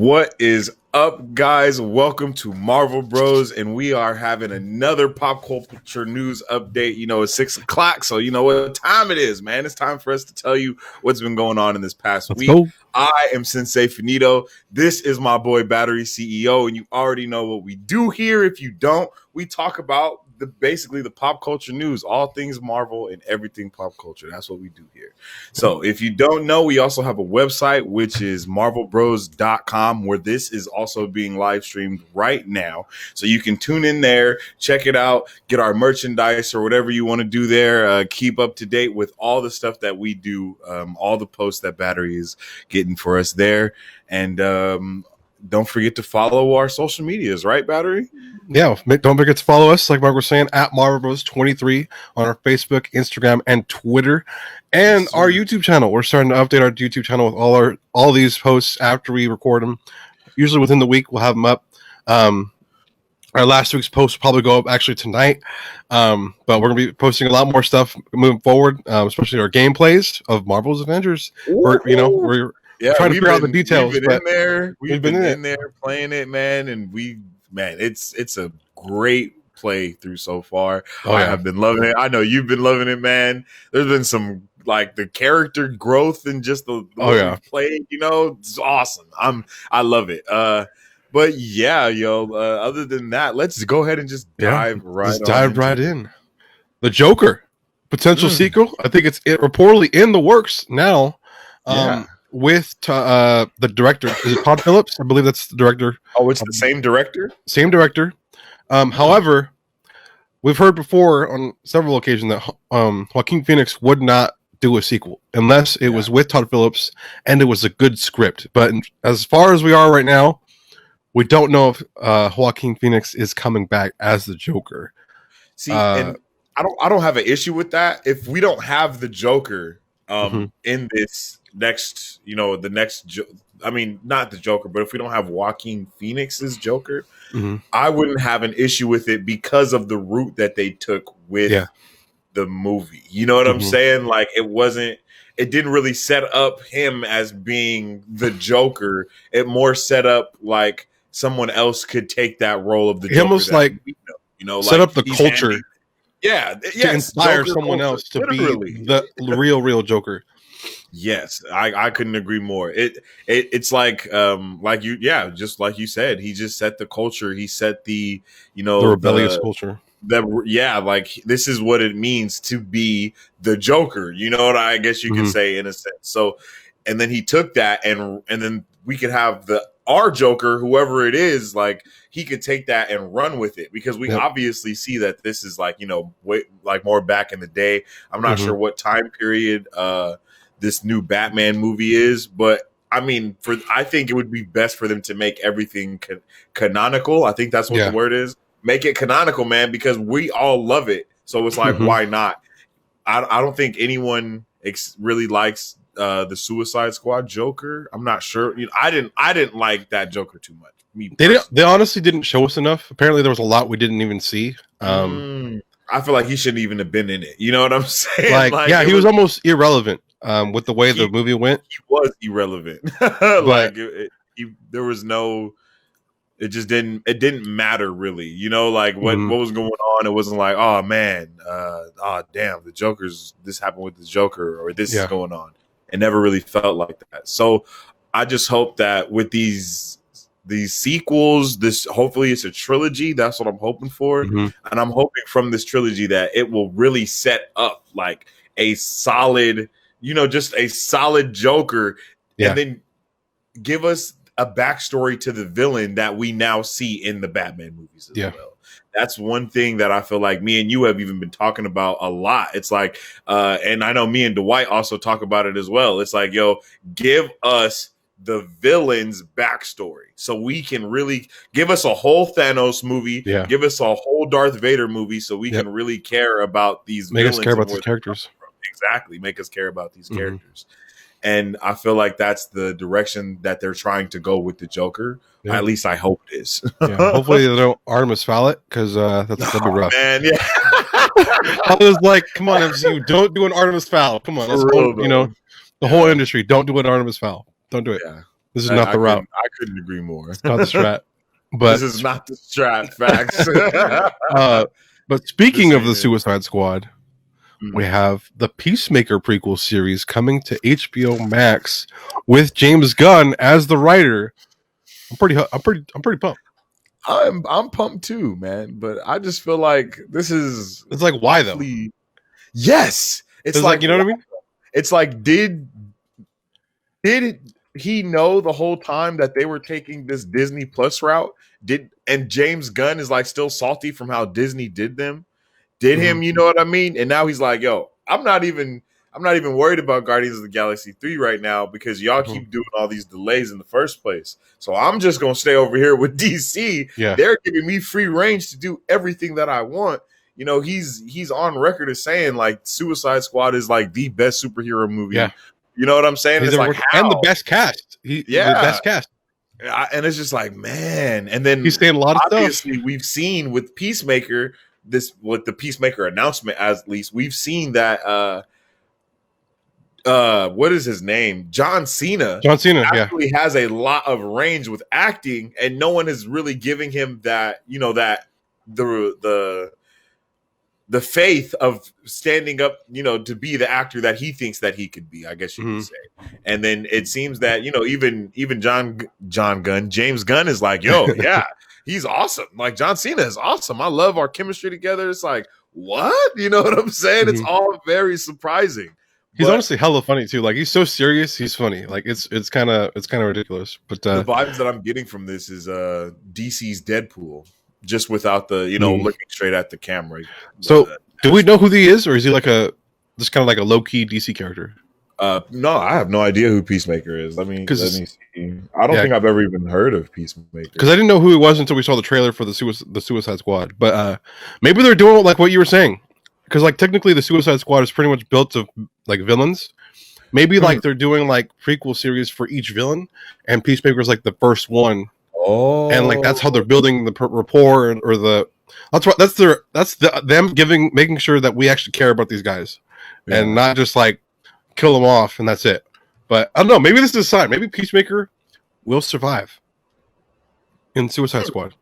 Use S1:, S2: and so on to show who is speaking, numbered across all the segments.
S1: What is up, guys? Welcome to Marvel Bros, and we are having another pop culture news update. You know, it's 6 o'clock, so you know what time it is, man. It's time for us to tell you what's been going on in this past week.
S2: Go.
S1: I am Sensei Finito. This is my boy Battery CEO, and you already know what we do here. If you don't, we talk about basically the pop culture news, all things Marvel and everything pop culture. That's what we do here. So if you don't know, we also have a website, which is marvelbros.com, where this is also being live streamed right now. So you can tune in there, check it out, get our merchandise or whatever you want to do there. Keep up to date with all the stuff that we do, all the posts that Battery is getting for us there. And don't forget to follow our social medias, right, Battery?
S2: Yeah, don't forget to follow us, like Mark was saying, at MarvelBros23 on our Facebook, Instagram, and Twitter, and our YouTube channel. We're starting to update our YouTube channel with all these posts after we record them. Usually within the week, we'll have them up. Our last week's post will probably go up actually tonight, but we're going to be posting a lot more stuff moving forward, especially our gameplays of Marvel's Avengers. We're trying to figure out the details.
S1: We've been in there playing it, man, and it's a great playthrough so far. I have been loving it. I know you've been loving it, man. There's been some the character growth and just the play. You know, it's awesome. I love it. But yeah, other than that, let's go ahead and just dive right in.
S2: The Joker potential sequel. I think it's reportedly in the works now. With the director, is it Todd Phillips? I believe that's the director.
S1: Oh, it's the same director?
S2: Same director. However, we've heard before on several occasions that Joaquin Phoenix would not do a sequel unless it was with Todd Phillips and it was a good script. But as far as we are right now, we don't know if Joaquin Phoenix is coming back as the Joker.
S1: See, and I don't have an issue with that. If we don't have the Joker in this next, not the Joker, but if we don't have Joaquin Phoenix's Joker, I wouldn't have an issue with it because of the route that they took with the movie. You know what I'm saying? Like it didn't really set up him as being the Joker. It more set up like someone else could take that role of the Joker.
S2: Almost set up the culture. To inspire someone else to be the real Joker.
S1: Yes, I couldn't agree more. It's just like you said, he just set the culture. He set the
S2: rebellious culture.
S1: This is what it means to be the Joker. You know what I guess you could say in a sense. So, and then he took that and then we could have our Joker, whoever it is, like he could take that and run with it because we obviously see that this is more back in the day. I'm not sure what time period this new Batman movie is, but I mean, I think it would be best for them to make everything canonical. I think that's what the word is. Make it canonical, man, because we all love it. So it's like, why not? I don't think anyone really likes the Suicide Squad Joker. I'm not sure. I didn't like that Joker too much.
S2: They honestly didn't show us enough. Apparently, there was a lot we didn't even see.
S1: I feel like he shouldn't even have been in it. You know what I'm saying?
S2: He was almost irrelevant. With the way the movie went,
S1: he was irrelevant. There was no. It just didn't. It didn't matter really. You know, like what was going on. It wasn't like, oh man, damn, the Joker's. This happened with the Joker, or this is going on. It never really felt like that. So I just hope that with these sequels, hopefully it's a trilogy. That's what I'm hoping for, and I'm hoping from this trilogy that it will really set up like a solid. Just a solid Joker, and then give us a backstory to the villain that we now see in the Batman movies as well. That's one thing that I feel like me and you have even been talking about a lot. It's like, and I know me and Dwight also talk about it as well. It's like, give us the villain's backstory so we can really give us a whole Thanos movie, give us a whole Darth Vader movie so we can really care about these villains.
S2: Make us care about these characters.
S1: Exactly. Make us care about these characters. And I feel like that's the direction that they're trying to go with the Joker. At least I hope it is.
S2: Hopefully they don't Artemis Fowl it because that'd be rough.
S1: Man,
S2: I was like, come on, MCU, don't do an Artemis Fowl. Come on. The whole industry, don't do an Artemis Fowl. Don't do it. This is not the route.
S1: I couldn't agree more.
S2: It's not the strat. But
S1: this is not the strat. Facts.
S2: But speaking of the Suicide Squad, we have the Peacemaker prequel series coming to HBO Max with James Gunn as the writer. I'm pretty pumped.
S1: I'm pumped too, man. But I just feel like this is.
S2: It's like, why though?
S1: Yes,
S2: it's like, you know what I mean.
S1: It's like, did he know the whole time that they were taking this Disney Plus route? And James Gunn is like still salty from how Disney did him, you know what I mean? And now he's like, yo, I'm not even worried about Guardians of the Galaxy 3 right now because y'all keep doing all these delays in the first place. So I'm just gonna stay over here with DC.
S2: Yeah.
S1: They're giving me free range to do everything that I want. You know, he's on record as saying like Suicide Squad is like the best superhero movie.
S2: Yeah.
S1: You know what I'm saying? It's like,
S2: and the best cast. The best cast.
S1: And it's just like, man. And then
S2: he's saying a lot of
S1: obviously
S2: stuff.
S1: We've seen with Peacemaker, with the Peacemaker announcement, at least we've seen that what is his name? John Cena actually has a lot of range with acting, and no one is really giving him that, you know, that the faith of standing up, you know, to be the actor that he thinks that he could be, I guess you could say. And then it seems that, you know, even James Gunn is like, yo, yeah, he's awesome. Like, John Cena is awesome. I love our chemistry together. It's like, what? You know what I'm saying? It's all very surprising.
S2: He's honestly hella funny too. Like, he's so serious, he's funny. Like, it's kind of ridiculous. But
S1: the vibes that I'm getting from this is DC's Deadpool, just without the, you know, looking straight at the camera.
S2: So, do we know who he is, or is he like just kind of like a low key DC character?
S1: No, I have no idea who Peacemaker is. Let me see. I don't think I've ever even heard of Peacemaker,
S2: because I didn't know who he was until we saw the trailer for the Suicide Squad. But maybe they're doing like what you were saying, because like technically the Suicide Squad is pretty much built of like villains. Maybe like they're doing like prequel series for each villain, and Peacemaker is like the first one.
S1: Oh,
S2: and like that's how they're building the rapport, or that's them making sure that we actually care about these guys, and not just like kill them off and that's it. But I don't know. Maybe this is a sign. Maybe Peacemaker will survive in Suicide Squad,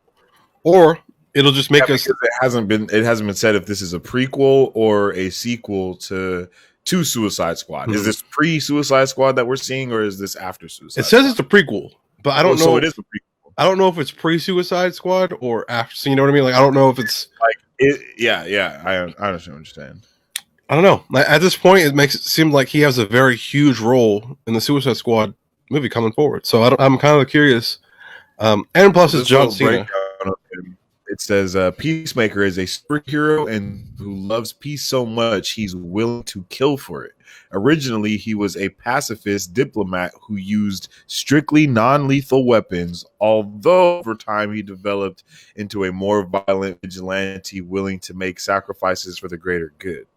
S2: or it'll just make us.
S1: It hasn't been said if this is a prequel or a sequel to Suicide Squad. Is this pre-Suicide Squad that we're seeing, or is this after Suicide?
S2: It says it's a prequel, but I don't know.
S1: So it is a prequel.
S2: I don't know if it's pre-Suicide Squad or after. So you know what I mean? Like, I don't know if it's
S1: like it. Yeah. I understand.
S2: I don't know. At this point, it makes it seem like he has a very huge role in the Suicide Squad movie coming forward. So I'm kind of curious. And plus, it's John Cena.
S1: It says Peacemaker is a superhero and who loves peace so much he's willing to kill for it. Originally, he was a pacifist diplomat who used strictly non-lethal weapons, although over time he developed into a more violent vigilante willing to make sacrifices for the greater good.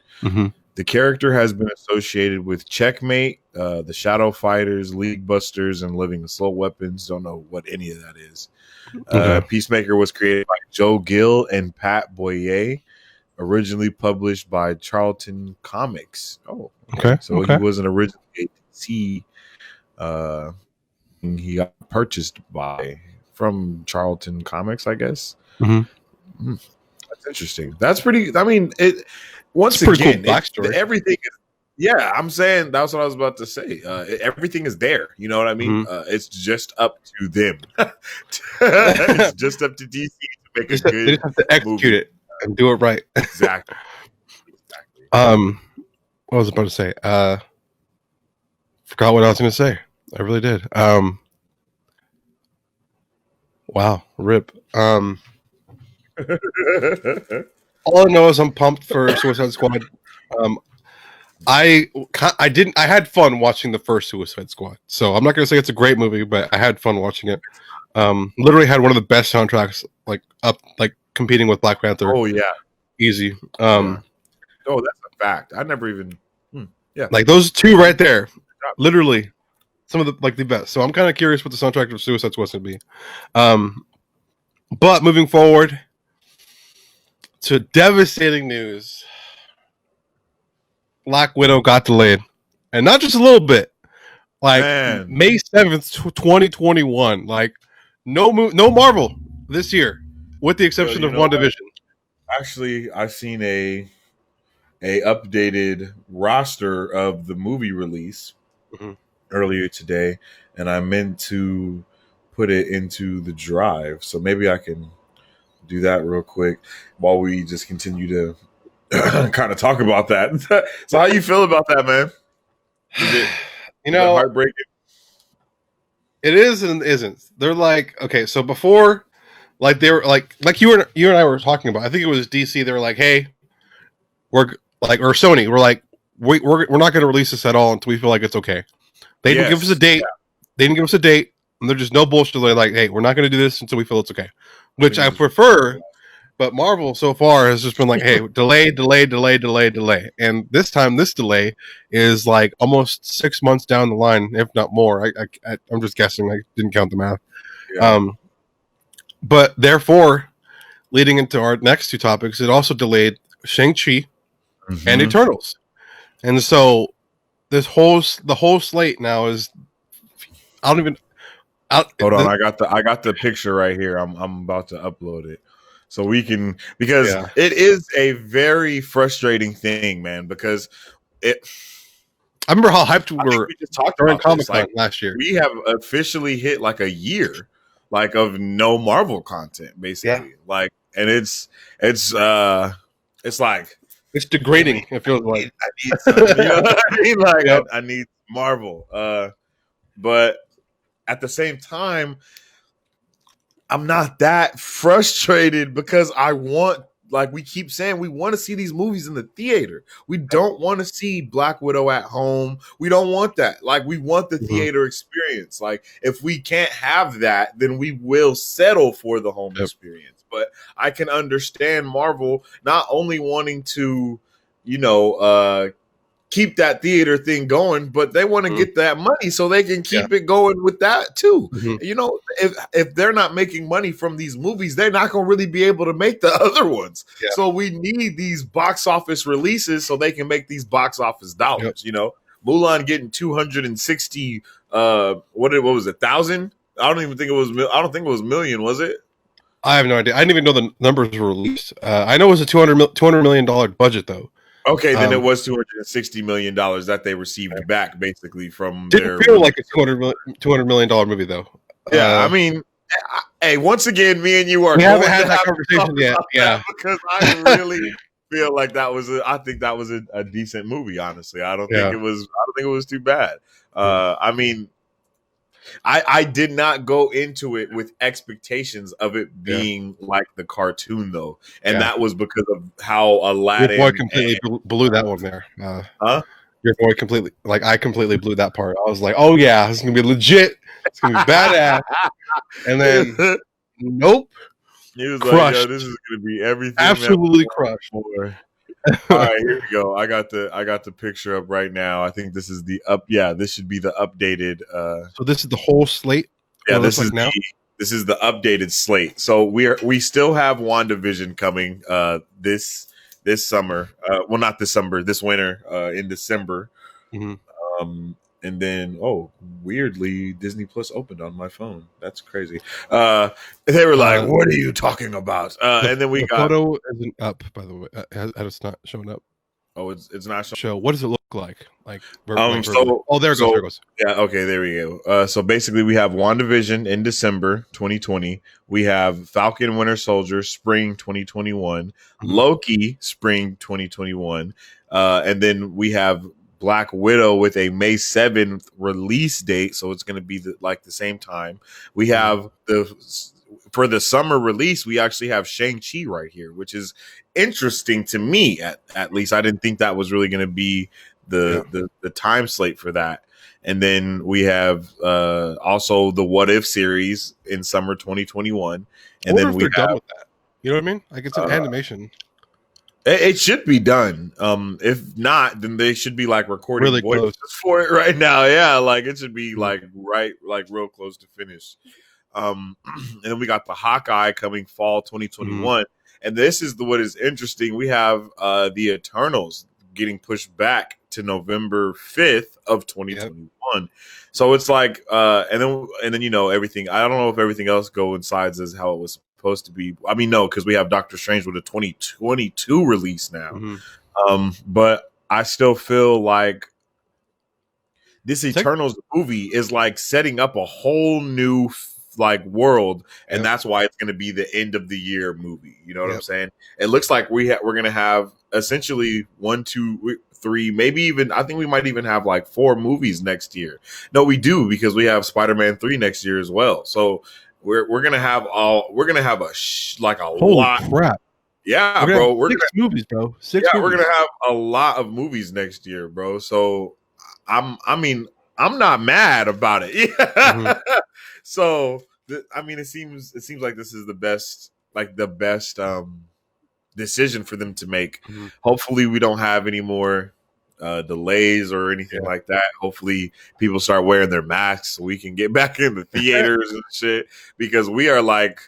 S1: The character has been associated with Checkmate, the Shadow Fighters, League Busters, and Living Assault Weapons. Don't know what any of that is. Peacemaker was created by Joe Gill and Pat Boyer, originally published by Charlton Comics. Oh, okay. So he wasn't originally DC. He got purchased from Charlton Comics, I guess. That's interesting. That's pretty. I mean, once again, cool backstory. Everything is. Yeah, I'm saying that's what I was about to say. Everything is there. You know what I mean? It's just up to them. It's just up to DC to make a good.
S2: They just have to execute it and do it right.
S1: Exactly.
S2: What was I about to say? Forgot what I was going to say. I really did. Wow, rip. All I know is I'm pumped for Suicide Squad. I had fun watching the first Suicide Squad, so I'm not gonna say it's a great movie, but I had fun watching it. Literally had one of the best soundtracks, like competing with Black Panther.
S1: Oh yeah,
S2: easy.
S1: Oh, that's a fact. I never even.
S2: Like those two right there, literally some of the best. So I'm kind of curious what the soundtrack of Suicide Squad is gonna be. But moving forward to devastating news. Black Widow got delayed, and not just a little bit, Like
S1: Man,
S2: May 7th, 2021. Like no Marvel this year, with the
S1: yo,
S2: exception
S1: you
S2: of
S1: know what?
S2: WandaVision.
S1: Actually, I've seen a updated roster of the movie release
S2: Mhm.
S1: earlier today, and I meant to put it into the drive. So maybe I can do that real quick while we just continue to kind of talk about that. So, how you feel about that, man? Is it
S2: You
S1: is it
S2: know,
S1: heartbreaking?
S2: it is and isn't. They're like, okay, so before, like they were like you and I were talking about. I think it was DC. They were like, hey, we're like, or Sony, we're like, we're not going to release this at all until we feel like it's okay. They didn't give us a
S1: Yes.
S2: date. They didn't give us a date, and they're just no bullshit. They're like, hey, we're not going to do this until we feel it's okay,
S1: Let
S2: which
S1: me
S2: I
S1: just
S2: prefer. But Marvel so far has just been like, hey, delay, delay, delay, delay, delay, and this time this delay is like almost 6 months down the line, if not more. I'm just guessing. I didn't count the math.
S1: yeah.
S2: Um, but therefore, leading into our next two topics, it also delayed Shang-Chi and
S1: Hmm.
S2: Eternals, and so the whole slate now is I don't even out.
S1: Hold on, I got the picture right here. I'm about to upload it. So we can, because
S2: Yeah,
S1: it is a very frustrating thing, man, because it
S2: I remember how hyped we
S1: I think
S2: were
S1: we just talked
S2: during
S1: about
S2: Comic
S1: this.
S2: Con
S1: Like,
S2: last year.
S1: we have officially hit like a year, like, of no Marvel content,
S2: Yeah,
S1: basically. Like, and it's it's like,
S2: it's
S1: damn it,
S2: degrading. It feels like.
S1: I need some, you know what I mean? Like,
S2: Yep.
S1: I need Marvel. But at the same time, I'm not that frustrated because I want, like we keep saying, we want to see these movies in the theater. We don't want to see Black Widow at home. We don't want that. Like, we want the
S2: Mhm.
S1: theater experience. Like, if we can't have that, then we will settle for the home
S2: Yep.
S1: experience. But I can understand Marvel not only wanting to, you know, keep that theater thing going, but they want to
S2: Mhm.
S1: get that money so they can
S2: Yeah.
S1: keep it going with that too.
S2: Mhm.
S1: You know, if they're not making money from these movies, they're not going to really be able to make the other ones.
S2: Yeah.
S1: So we need these box office releases so they can make these box office
S2: Yep.
S1: dollars. You know, Mulan getting 260. What was it? 1,000? I don't even think it was. I don't think it was million. Was it?
S2: I have no idea. I didn't even know the numbers were released. I know it was a $200 million budget though.
S1: Okay, then it
S2: Um,
S1: was $260 million that they received back, basically, from
S2: didn't
S1: their
S2: feel like a
S1: release.
S2: $200 million movie though.
S1: Yeah, I mean, hey, once again, me and you are
S2: We
S1: going
S2: haven't
S1: to
S2: had that
S1: have to talk
S2: conversation yet.
S1: about that
S2: Yeah.
S1: because I really feel like that was I think that was a decent movie. Honestly, I don't think
S2: Yeah.
S1: it was. I don't think it was too bad. I mean, I did not go into it with expectations of it
S2: Yeah.
S1: being like the cartoon though, and
S2: Yeah.
S1: that was because of how
S2: Your boy
S1: Aladdin and
S2: completely blew that one there.
S1: huh?
S2: Your boy completely, like I completely blew that part. I was like, oh yeah, this is gonna be legit. It's gonna be badass. And then nope,
S1: He was like, "Yo, this
S2: crushed.
S1: is gonna be everything that
S2: Absolutely crushed.
S1: we wanted for." All right, here we go. I got the picture up right now. I think this is the up. Yeah, this should be the updated.
S2: So this is the whole slate.
S1: Yeah,
S2: What it looks like now.
S1: this is the updated slate. So we still have WandaVision coming this summer. Well, not this summer, this winter, in December.
S2: Mm-hmm.
S1: And then, oh, weirdly, Disney Plus opened on my phone. That's crazy. They were like, "What are you talking about?" And then we
S2: The
S1: got.
S2: photo isn't up, by the way. It's not showing up.
S1: Oh, it's not showing.
S2: Show. What does it look like? Like verbally.
S1: So
S2: Oh, there it goes. There it goes.
S1: yeah, okay, there we go. So basically, we have WandaVision in December 2020. We have Falcon Winter Soldier spring 2021,
S2: Mm-hmm.
S1: Loki spring 2021, and then we have Black Widow with a May 7th release date. So it's going to be like the same time. We have for the summer release, we actually have Shang-Chi right here, which is interesting to me. At least I didn't think that was really going to be the time slate for that. And then we have also the What If series in summer 2021. And then we
S2: they're
S1: have
S2: done with that. You know what I mean? Like it's an animation.
S1: it should be done. If not, then they should be like recording
S2: Really
S1: voices
S2: close.
S1: for it right now. Yeah, like it should be like real close to finish. And then we got the Hawkeye coming fall 2021. And this is what is interesting. We have the Eternals getting pushed back to November 5th of
S2: Yep.
S1: 2021. So it's like, and then everything. I don't know if everything else coincides as how it was supposed to be. I mean, no, because we have Doctor Strange with a 2022 release now.
S2: Mm-hmm.
S1: But I still feel like this Eternals movie is like setting up a whole new like world, and that's why it's going to be the end of the year movie. You know what I'm saying? It looks like we're going to have essentially 1, 2, 3, maybe even I think we might even have like 4 movies next year. No, we do because we have Spider-Man 3 next year as well. So we're gonna have like a
S2: Holy
S1: lot.
S2: crap!
S1: Yeah,
S2: We're
S1: bro.
S2: gonna have 6 movies, bro.
S1: We're gonna have a lot of movies next year, bro. So I'm not mad about it. Yeah. Mm-hmm. So I mean, it seems like this is the best decision for them to make. Mm-hmm. Hopefully, we don't have any more delays or anything like that. Hopefully, people start wearing their masks so we can get back in the theaters and shit, because we are like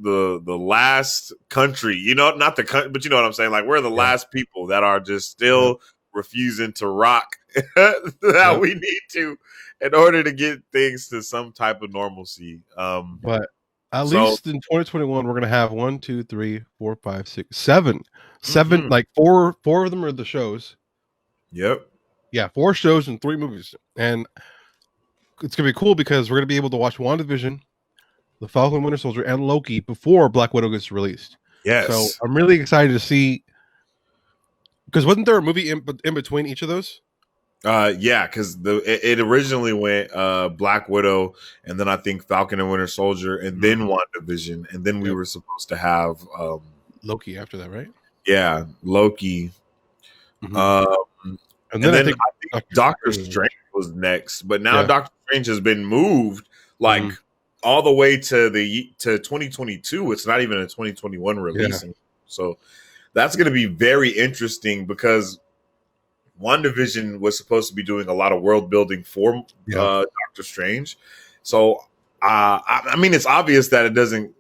S1: the last country, not the country, but you know what I'm saying? Like, we're the last people that are just still refusing to rock that we need to in order to get things to some type of normalcy.
S2: But at least in 2021, we're gonna have 1, 2, 3, 4, 5, 6, 7, mm-hmm. Like four of them are the shows.
S1: Yep.
S2: Yeah, 4 shows and 3 movies, and it's gonna be cool because we're gonna be able to watch WandaVision, The Falcon Winter Soldier, and Loki before Black Widow gets released.
S1: Yes.
S2: So I'm really excited to see, because wasn't there a movie in between each of those?
S1: Yeah, because it originally went Black Widow, and then I think Falcon and Winter Soldier, and then WandaVision, and then we were supposed to have
S2: Loki after that, right?
S1: Yeah, Loki. Mm-hmm. And then I think Doctor Strange was next, but now Doctor Strange has been moved like all the way to 2022. It's not even a 2021 release, so that's going to be very interesting because WandaVision was supposed to be doing a lot of world building for Doctor Strange. So, I mean, it's obvious that it doesn't,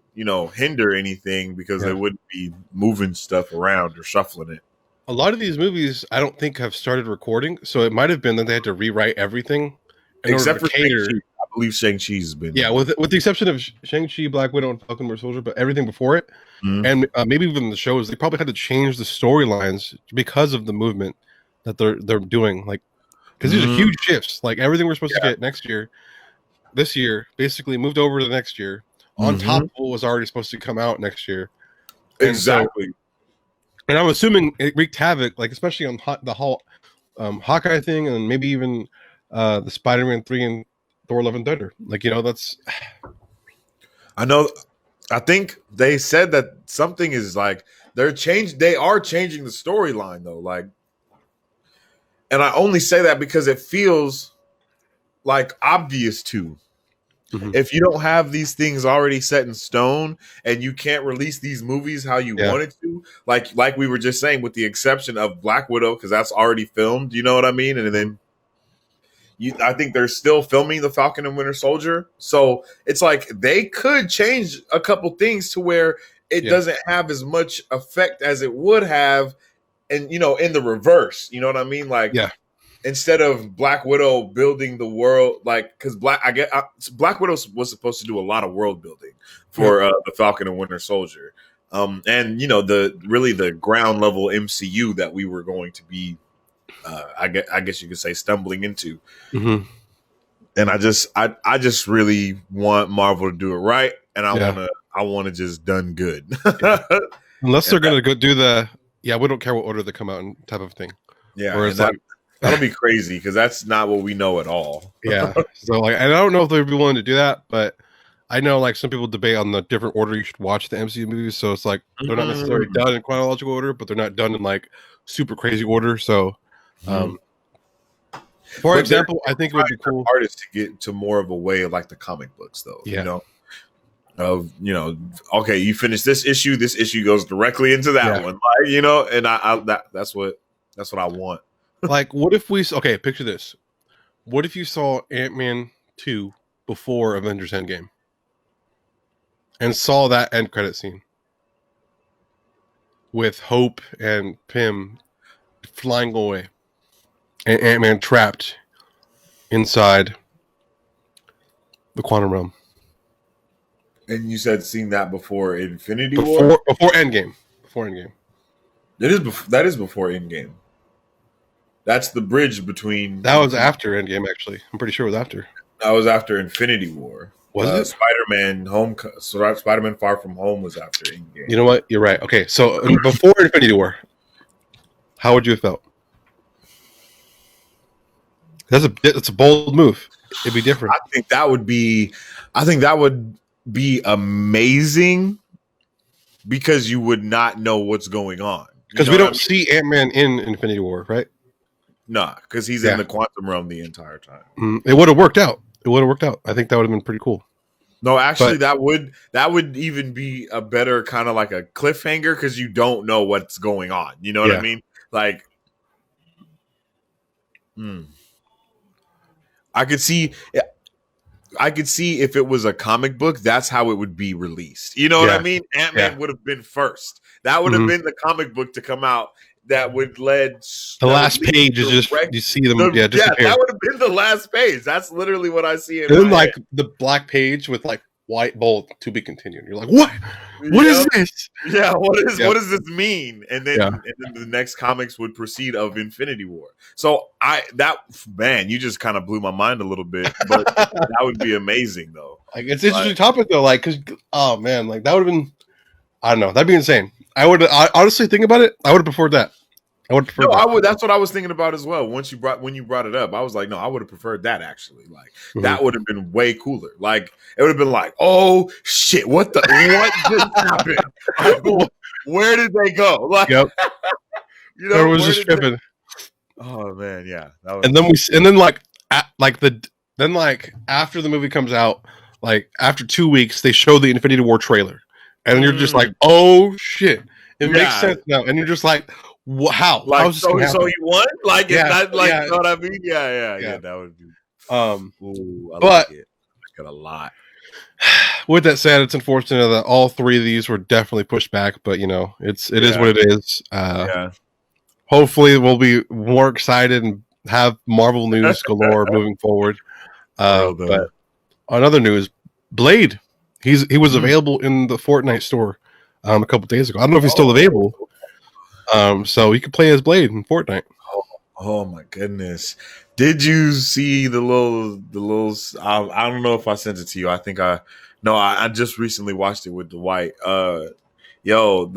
S1: hinder anything because they wouldn't be moving stuff around or shuffling it.
S2: A lot of these movies, I don't think, have started recording, so it might have been that they had to rewrite everything
S1: except for Shang-Chi. I believe Shang-Chi's been
S2: with the exception of Shang-Chi, Black Widow, and Falcon Winter Soldier, but everything before it, and maybe even the shows, they probably had to change the storylines because of the movement that they're doing, like, because these are huge shifts. Like, everything we're supposed to get this year, basically moved over to the next year on top of what was already supposed to come out next year.
S1: Exactly.
S2: And I'm assuming it wreaked havoc, like especially on the whole Hawkeye thing, and maybe even the Spider-Man 3 and Thor: Love and Thunder. Like, that's.
S1: I know. I think they said that something is like they are changing the storyline though, like. And I only say that because it feels like obvious to. If you don't have these things already set in stone and you can't release these movies how you wanted to, like we were just saying, with the exception of Black Widow, because that's already filmed, you know what I mean? And then I think they're still filming The Falcon and Winter Soldier. So it's like they could change a couple things to where it doesn't have as much effect as it would have. And, in the reverse, you know what I mean? Like, instead of Black Widow building the world, like, because Black Widow was supposed to do a lot of world building for the Falcon and Winter Soldier. And, the ground level MCU that we were going to be, I guess you could say, stumbling into. And I just really want Marvel to do it right. And I want to just done good.
S2: Unless they're going to go do we don't care what order they come out in type of thing.
S1: Yeah. Or it's like, that'll be crazy because that's not what we know at all.
S2: So and I don't know if they'd be willing to do that, but I know like some people debate on the different order you should watch the MCU movies. So it's like they're not necessarily done in chronological order, but they're not done in like super crazy order. So, for example, I think it would be cool
S1: artists to get to more of a way of like the comic books, though. Okay, you finish this issue goes directly into that one, like, and that's what I want.
S2: Like, what if picture this. What if you saw Ant-Man 2 before Avengers Endgame and saw that end credit scene with Hope and Pym flying away? and Ant-Man trapped inside the quantum realm.
S1: And you said seeing that before Infinity War?
S2: Before Endgame. Before Endgame.
S1: That is before Endgame. That's the bridge between.
S2: That was after Endgame, actually. I'm pretty sure it was after.
S1: That was after Infinity War.
S2: Was it?
S1: Spider-Man Far From Home was after Endgame.
S2: You know what? You're right. Okay, so before Infinity War, how would you have felt? That's a bold move. It'd be different.
S1: I think that would be amazing because you would not know what's going on.
S2: Because we don't see Ant-Man in Infinity War, right?
S1: Nah, because he's in the quantum realm the entire time.
S2: It would have worked out. I think that would have been pretty cool.
S1: No, actually, that would even be a better kind of like a cliffhanger because you don't know what's going on. You know what I mean? Like, I could see if it was a comic book, that's how it would be released. You know what I mean? Ant-Man would have been first. That would have been the comic book to come out. That would lead
S2: the last page is just you see them.
S1: That would have been the last page. That's literally what I see.
S2: And then like the black page with like white bold to be continued. You're like, what? What is this?
S1: Yeah, what does this mean? And then the next comics would proceed of Infinity War. So you just kind of blew my mind a little bit. But that would be amazing though.
S2: Like it's an interesting topic though. Like, cause like that would have been. I don't know. That'd be insane. I honestly think about it. I would have preferred that.
S1: That's what I was thinking about as well. When you brought it up, I was like, no, I would have preferred that actually. Like that would have been way cooler. Like it would have been like, oh shit, what just happened? Like, where did they go? Like,
S2: there was just tripping.
S1: Oh man, yeah.
S2: After the movie comes out, like after 2 weeks, they show the Infinity War trailer. And you're just like, oh shit, it makes sense now. And you're just like, how?
S1: Like, so you won? Like, you know what I mean? Yeah. That would be. I like it. I got a lot.
S2: With that said, it's unfortunate that all three of these were definitely pushed back, but it is what it is. Hopefully, we'll be more excited and have Marvel news galore moving forward. But on other news, Blade. He was available in the Fortnite store a couple days ago. I don't know if he's still available. So you can play as Blade in Fortnite.
S1: Oh my goodness! Did you see the little? I don't know if I sent it to you. I think I just recently watched it with Dwight. The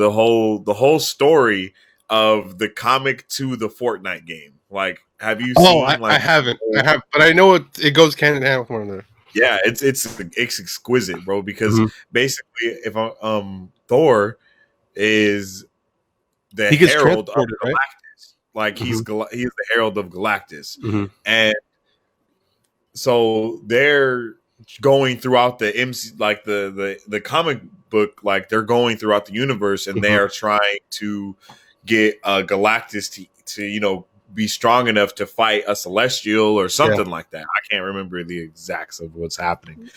S1: whole story of the comic to the Fortnite game. Like, have you seen?
S2: I haven't. I have, but I know it goes hand in hand with one another.
S1: Yeah, it's exquisite, bro. Because basically, if Thor is the herald of Galactus, right? Like he's the herald of Galactus, and so they're going throughout the MC, like the comic book, like they're going throughout the universe, and they are trying to get Galactus to be strong enough to fight a Celestial or something like that. I can't remember the exacts of what's happening.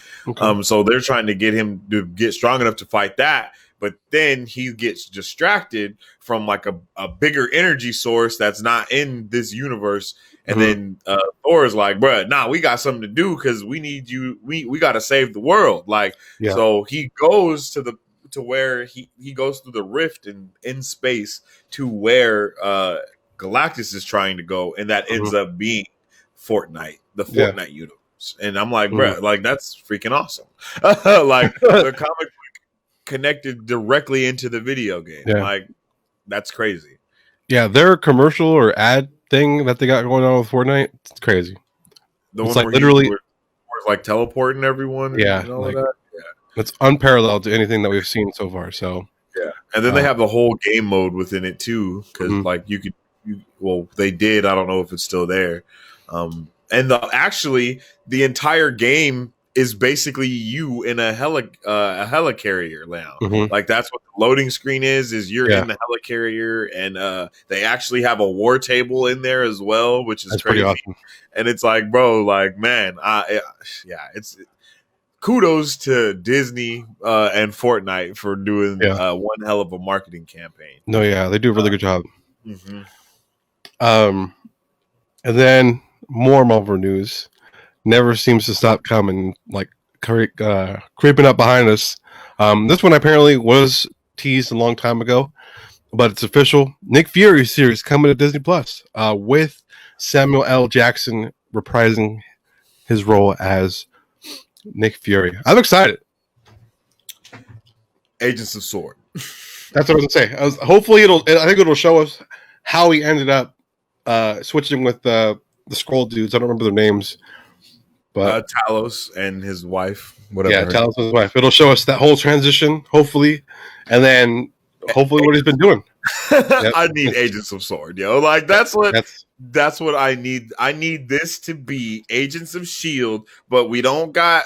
S1: So they're trying to get him to get strong enough to fight that, but then he gets distracted from like a bigger energy source that's not in this universe. And then Thor is like, bruh, nah, we got something to do because we need you. We got to save the world. Like, so he goes to where he goes through the rift in space to where Galactus is trying to go, and that ends up being Fortnite, the Fortnite universe. And I'm like, bruh, like that's freaking awesome. Like the comic book connected directly into the video game. Like that's crazy.
S2: Yeah, their commercial or ad thing that they got going on with Fortnite, it's crazy.
S1: It's like literally like teleporting everyone.
S2: It's unparalleled to anything that we've seen so far. So
S1: and then they have the whole game mode within it too, because like you could. They did. I don't know if it's still there. And the entire game is basically you in a helicarrier now. Like that's what the loading screen is you're in the helicarrier, and they actually have a war table in there as well, which is crazy. Awesome. And it's like, bro, like, man, it's kudos to Disney and Fortnite for doing one hell of a marketing campaign.
S2: No, they do a really good job. And then more Marvel news never seems to stop coming, like creeping up behind us. This one apparently was teased a long time ago, but it's official. Nick Fury series coming to Disney Plus with Samuel L. Jackson reprising his role as Nick Fury. I'm excited.
S1: Agents of Sword.
S2: That's what I was gonna say. Hopefully, I think it'll show us how he ended up switching with the Skrull dudes. I don't remember their names, but
S1: Talos and his wife, whatever.
S2: Yeah, Talos and his wife. It'll show us that whole transition, hopefully, and then hopefully what he's been doing.
S1: Yep. I need Agents of Sword, yo. Like that's what I need. I need this to be Agents of Shield, but we don't got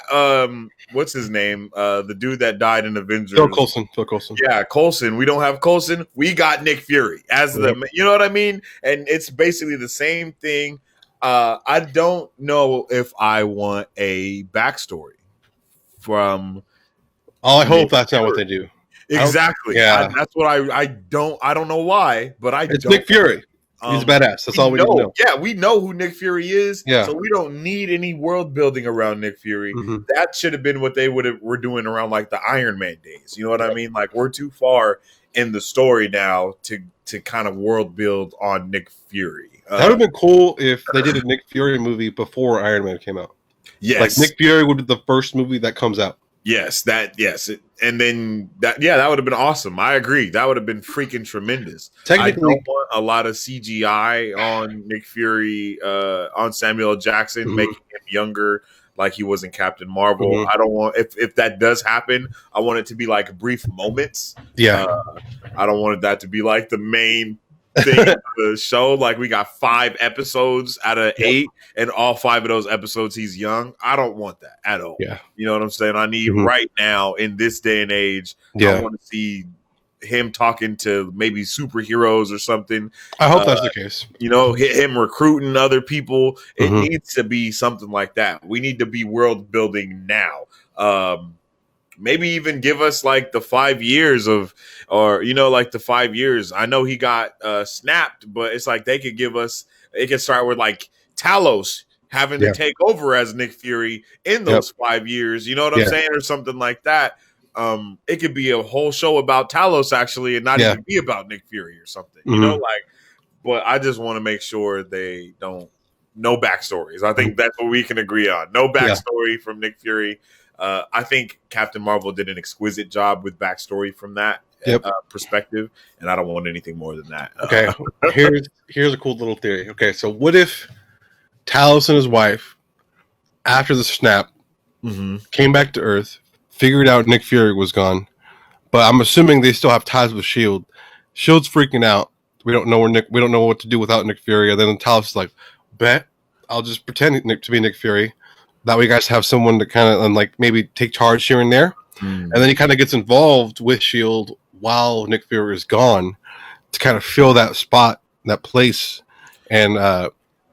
S1: what's his name? The dude that died in Avengers.
S2: Phil Coulson.
S1: Yeah, Coulson. We don't have Coulson. We got Nick Fury as the you know what I mean? And it's basically the same thing. I don't know if I want a backstory from
S2: I hope that's not what they do.
S1: Exactly.
S2: Yeah,
S1: that's what I don't know why, but
S2: it's Nick Fury. He's badass. That's all we know.
S1: Yeah, we know who Nick Fury is.
S2: Yeah.
S1: So we don't need any world building around Nick Fury. Mm-hmm. That should have been what they were doing around like the Iron Man days. You know what I mean? Like we're too far in the story now to kind of world build on Nick Fury.
S2: That would have been cool if they did a Nick Fury movie before Iron Man came out.
S1: Yes.
S2: Like Nick Fury would be the first movie that comes out.
S1: Yes, and then that would have been awesome. I agree. That would have been freaking tremendous.
S2: Technically,
S1: I don't want a lot of CGI on Nick Fury, on Samuel Jackson, making him younger like he was in Captain Marvel. Mm-hmm. I don't want if that does happen, I want it to be like brief moments.
S2: Yeah,
S1: I don't want that to be like the main thing of the show. Like we got 5 episodes out of 8, and all 5 of those episodes he's young. I don't want that at all.
S2: Yeah,
S1: you know what I'm saying? I need right now in this day and age. I want to see him talking to maybe superheroes or something.
S2: I hope that's the case.
S1: You know, him recruiting other people. It needs to be something like that. We need to be world building now. Maybe even give us like the 5 years like the 5 years. I know he got snapped, but it's like they could give us. It could start with like Talos having to take over as Nick Fury in those 5 years. You know what I'm saying, or something like that. It could be a whole show about Talos actually, and not even be about Nick Fury or something. You know, like. But I just want to make sure they don't. No backstories. I think that's what we can agree on. No backstory from Nick Fury. I think Captain Marvel did an exquisite job with backstory from that perspective, and I don't want anything more than that.
S2: Okay, here's a cool little theory. Okay, so what if Talos and his wife, after the snap, came back to Earth, figured out Nick Fury was gone, but I'm assuming they still have ties with Shield. Shield's freaking out. We don't know what to do without Nick Fury, and then Talos is like, "Bet I'll just pretend to be Nick Fury." That way you guys have someone to kind of like maybe take charge here and there. And then he kind of gets involved with S.H.I.E.L.D. while Nick Fury is gone to kind of fill that spot, that place, and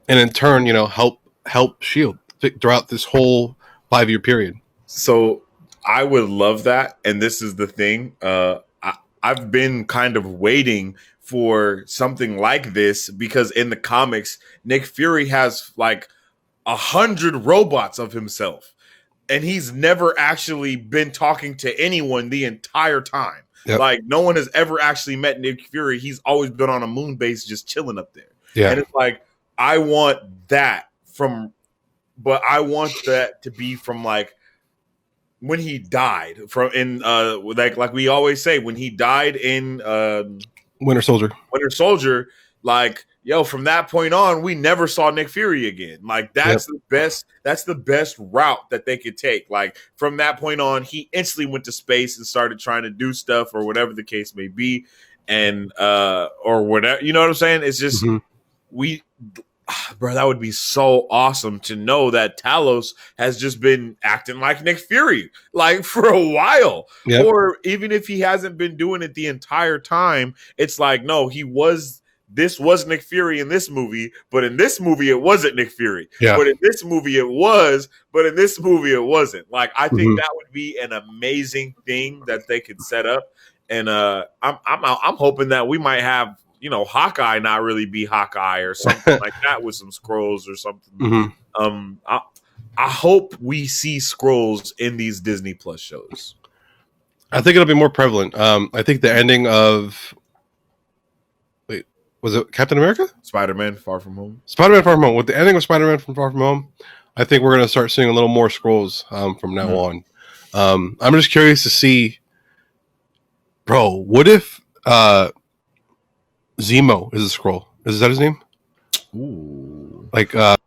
S2: in turn, help S.H.I.E.L.D. throughout this whole 5-year period.
S1: So I would love that. And this is the thing. I've been kind of waiting for something like this because in the comics, Nick Fury has like 100 robots of himself, and he's never actually been talking to anyone the entire time. Like no one has ever actually met Nick Fury. He's always been on a moon base just chilling up there. And it's like I want that but I want that to be from like when he died like we always say, when he died in
S2: Winter
S1: Soldier, like from that point on, we never saw Nick Fury again. Like that's the best. That's the best route that they could take. Like from that point on, he instantly went to space and started trying to do stuff or whatever the case may be, and or whatever. You know what I'm saying? It's just bro, that would be so awesome to know that Talos has just been acting like Nick Fury like for a while, or even if he hasn't been doing it the entire time, it's like no, this was Nick Fury in this movie, but in this movie it wasn't Nick Fury. But in this movie it was, but in this movie it wasn't. Like I think that would be an amazing thing that they could set up, and I'm hoping that we might have Hawkeye not really be Hawkeye or something like that with some scrolls or something.
S2: Mm-hmm.
S1: I hope we see scrolls in these Disney Plus shows.
S2: I think it'll be more prevalent. I think the ending of was it Captain America?
S1: Spider-Man Far From Home.
S2: Spider-Man Far From Home. With the ending of Spider-Man from Far From Home, I think we're going to start seeing a little more scrolls from now on. I'm just curious to see, bro, what if Zemo is a scroll? Is that his name?
S1: Ooh.
S2: Like
S1: Baron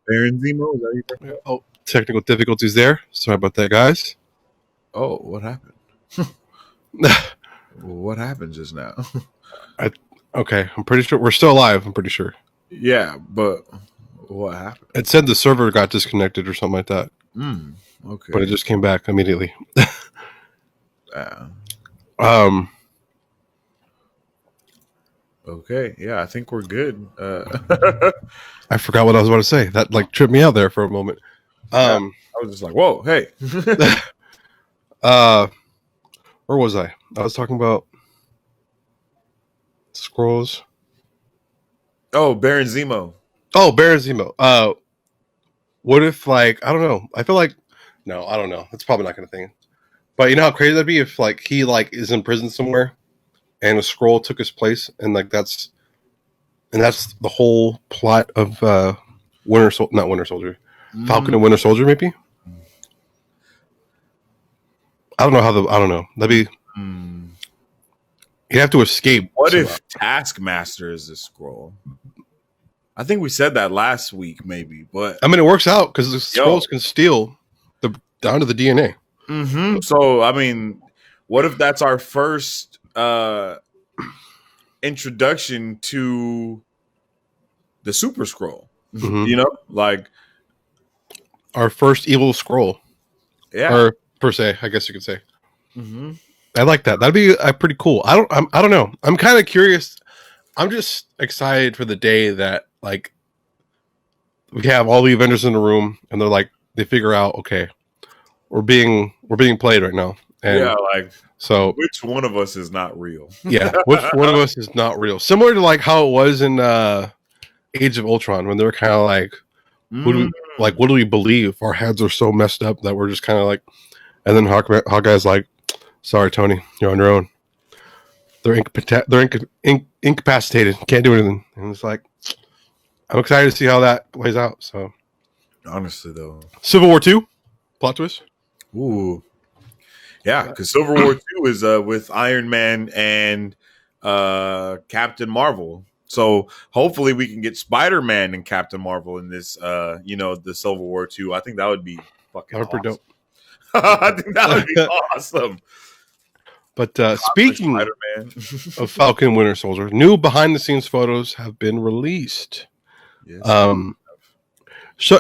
S1: Zemo? Is that you?
S2: Oh, technical difficulties there. Sorry about that, guys.
S1: Oh, what happened? What happened just now?
S2: Okay, I'm pretty sure we're still alive. I'm pretty sure.
S1: Yeah, but what happened?
S2: It said the server got disconnected or something like that.
S1: Okay,
S2: but it just came back immediately.
S1: Okay, yeah, I think we're good.
S2: I forgot what I was about to say. That tripped me out there for a moment.
S1: I was just like, "Whoa, hey!"
S2: Where was I? I was talking about scrolls.
S1: Oh, Baron Zemo.
S2: Oh, Baron Zemo. What if I don't know. I feel like no, I don't know. That's probably not going to think. But you know how crazy that'd be if he is in prison somewhere, and a scroll took his place, and that's the whole plot of not Winter Soldier, Falcon and Winter Soldier, maybe. I don't know. That'd be. He'd have to escape.
S1: What if Taskmaster is a scroll? I think we said that last week, maybe, but
S2: I mean, it works out because the scrolls can steal down to the DNA.
S1: So, I mean, what if that's our first introduction to the Super Scroll? You know, like
S2: our first evil scroll.
S1: Yeah,
S2: or per se, I guess you could say. I like that. That'd be pretty cool. I don't know. I'm kind of curious. I'm just excited for the day that we have all the Avengers in the room, and they figure out, okay, we're being played right now. And so
S1: which one of us is not real?
S2: Yeah, which one of us is not real? Similar to how it was in Age of Ultron, when they were kind of what do we believe? Our heads are so messed up that we're just kind of and then Hawkeye's like, sorry, Tony, you're on your own. They're incapacitated, can't do anything. And it's I'm excited to see how that plays out. So,
S1: honestly, though,
S2: Civil War II plot twist.
S1: Ooh, yeah, because Civil War II is with Iron Man and Captain Marvel. So hopefully we can get Spider-Man and Captain Marvel in this. The Civil War II. I think that would be fucking awesome. Dope. I think that would be awesome.
S2: But speaking of Falcon Winter Soldier, new behind-the-scenes photos have been released. Yes.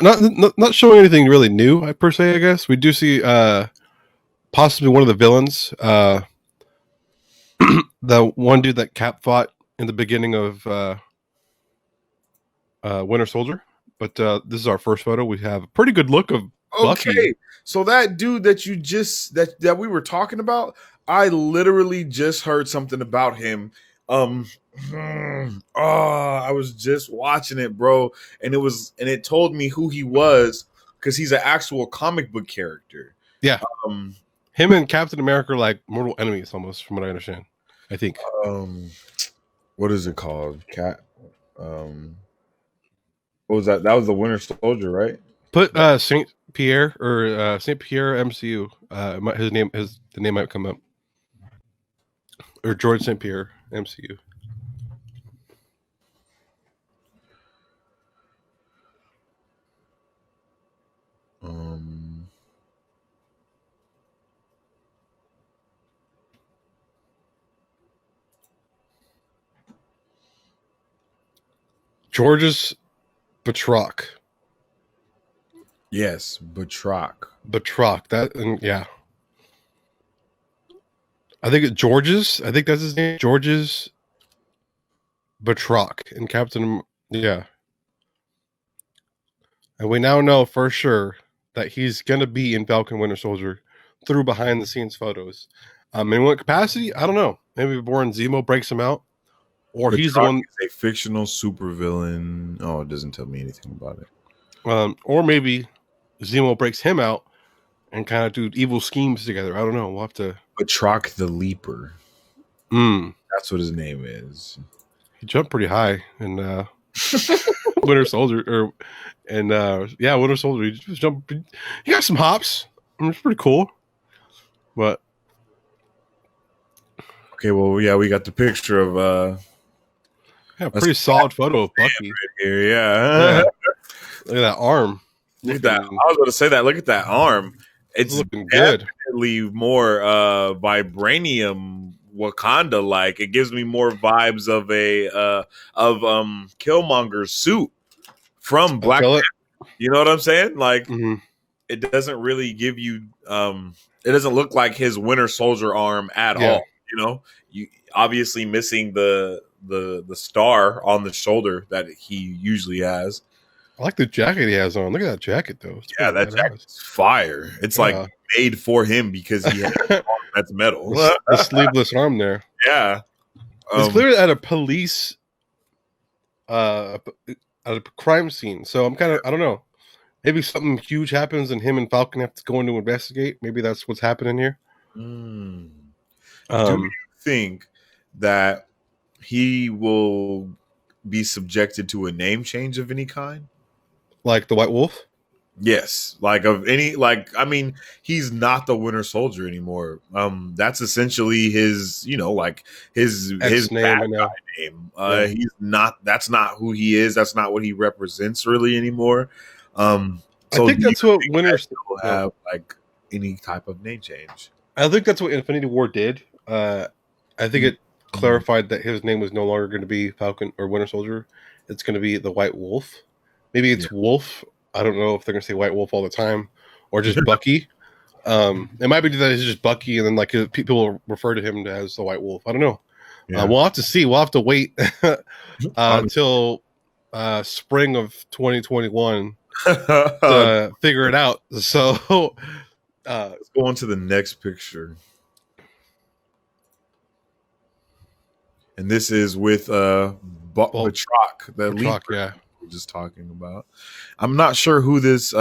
S2: Not showing anything really new per se. I guess we do see possibly one of the villains, the one dude that Cap fought in the beginning of Winter Soldier. But this is our first photo. We have a pretty good look of Bucky.
S1: Okay, so that dude that you just that we were talking about, I literally just heard something about him. I was just watching it, bro, and it told me who he was because he's an actual comic book character.
S2: Yeah, him and Captain America are mortal enemies almost, from what I understand. I think.
S1: What is it called? What was that? That was the Winter Soldier, right?
S2: Put Saint Pierre or Saint Pierre MCU. The name might come up. Or George St. Pierre MCU. George's Batroc.
S1: Yes, Batroc.
S2: Yeah. I think George's. I think that's his name. George's Batroc and Captain. Yeah. And we now know for sure that he's going to be in Falcon Winter Soldier through behind the scenes photos. In what capacity? I don't know. maybe Born Zemo breaks him out, or he's the
S1: Batroc
S2: one.
S1: is a fictional supervillain. Oh, it doesn't tell me anything about it.
S2: Or maybe Zemo breaks him out and kind of do evil schemes together. I don't know. We'll have to.
S1: Batroc the Leaper. That's what his name is.
S2: He jumped pretty high in Winter Soldier, Winter Soldier. He just jumped. He got some hops. It's pretty cool. But
S1: okay, well, yeah, we got the picture of
S2: pretty solid photo of Bucky
S1: right here. Yeah.
S2: Look at that arm.
S1: Look at that. I was going to say that. Look at that arm. It's
S2: looking good.
S1: Definitely more vibranium Wakanda like. It gives me more vibes of Killmonger's suit from Black Panther. You know what I'm saying? Like it doesn't really give you it doesn't look like his Winter Soldier arm at all. You know, you obviously missing the star on the shoulder that he usually has.
S2: I like the jacket he has on. Look at that jacket, though.
S1: That jacket's fire. It's like made for him because he has that's metal.
S2: The sleeveless arm there.
S1: Yeah,
S2: it's clear at a police, at a crime scene. So I'm kind of, I don't know. Maybe something huge happens and him and Falcon have to go in to investigate. Maybe that's what's happening here.
S1: Do you think that he will be subjected to a name change of any kind?
S2: Like the White Wolf?
S1: Yes. Like of any, like, I mean, he's not the Winter Soldier anymore. That's essentially his, you know, like his bad guy name. He's not, that's not who he is. That's not what he represents really anymore. So
S2: I think that's what Winter
S1: will have like any type of name change.
S2: I think that's what Infinity War did. I think it clarified that his name was no longer going to be Falcon or Winter Soldier. It's going to be the White Wolf. Maybe it's Wolf. I don't know if they're going to say White Wolf all the time or just Bucky. It might be that it's just Bucky and then like people will refer to him as the White Wolf. I don't know. Yeah. We'll have to see. We'll have to wait until spring of 2021 to figure it out. So
S1: let's go on to the next picture. And this is with Batroc, the Leaper we were just talking about. I'm not sure who this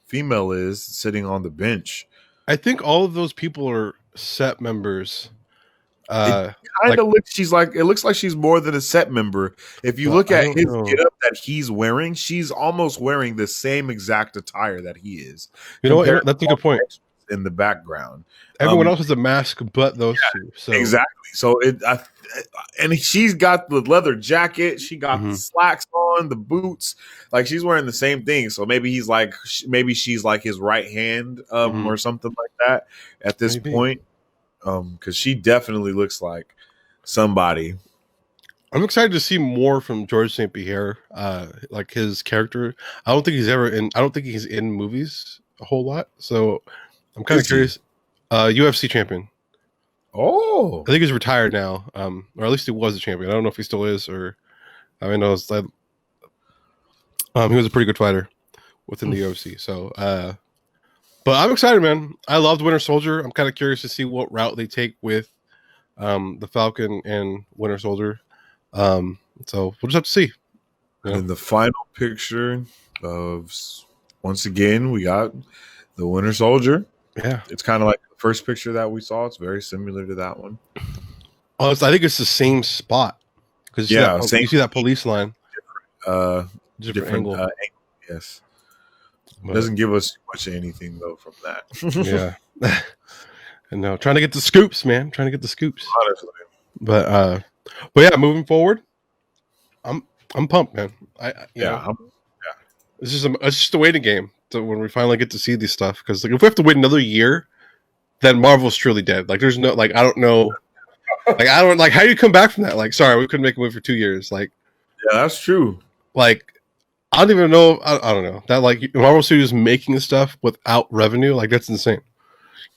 S1: female is sitting on the bench.
S2: I think all of those people are set members.
S1: It kind of looks. It looks like she's more than a set member. If you look at his getup that he's wearing, she's almost wearing the same exact attire that he is.
S2: You know what? That's a good point.
S1: In the background,
S2: everyone else has a mask, but those two. So.
S1: Exactly. So and she's got the leather jacket. She got the slacks on, the boots. Like she's wearing the same thing. So maybe she's like his right hand, or something like that. At this point, because she definitely looks like somebody.
S2: I'm excited to see more from George St. Pierre, like his character. I don't think he's in movies a whole lot. So I'm kind of curious. UFC champion.
S1: Oh,
S2: I think he's retired now, or at least he was a champion. I don't know if he still is, or I mean, he was a pretty good fighter within the UFC. So, but I'm excited, man. I loved Winter Soldier. I'm kind of curious to see what route they take with the Falcon and Winter Soldier. So we'll just have to see.
S1: And the final picture of, once again, we got the Winter Soldier.
S2: Yeah,
S1: it's kind of like the first picture that we saw. It's very similar to that one.
S2: Oh, I think it's the same spot because you see that police line.
S1: Different angle. Yes, it doesn't give us much of anything though from that.
S2: Yeah, and no, trying to get the scoops, man. Trying to get the scoops.
S1: Honestly,
S2: but yeah, moving forward, I'm pumped, man. It's just a waiting game. So when we finally get to see these stuff, because like if we have to wait another year, then Marvel's truly dead. Like there's no I don't know, how do you come back from that? Like sorry, we couldn't make a movie for 2 years. Like
S1: yeah, that's true.
S2: Like I don't even know. I don't know that like Marvel Studios making stuff without revenue. Like that's insane.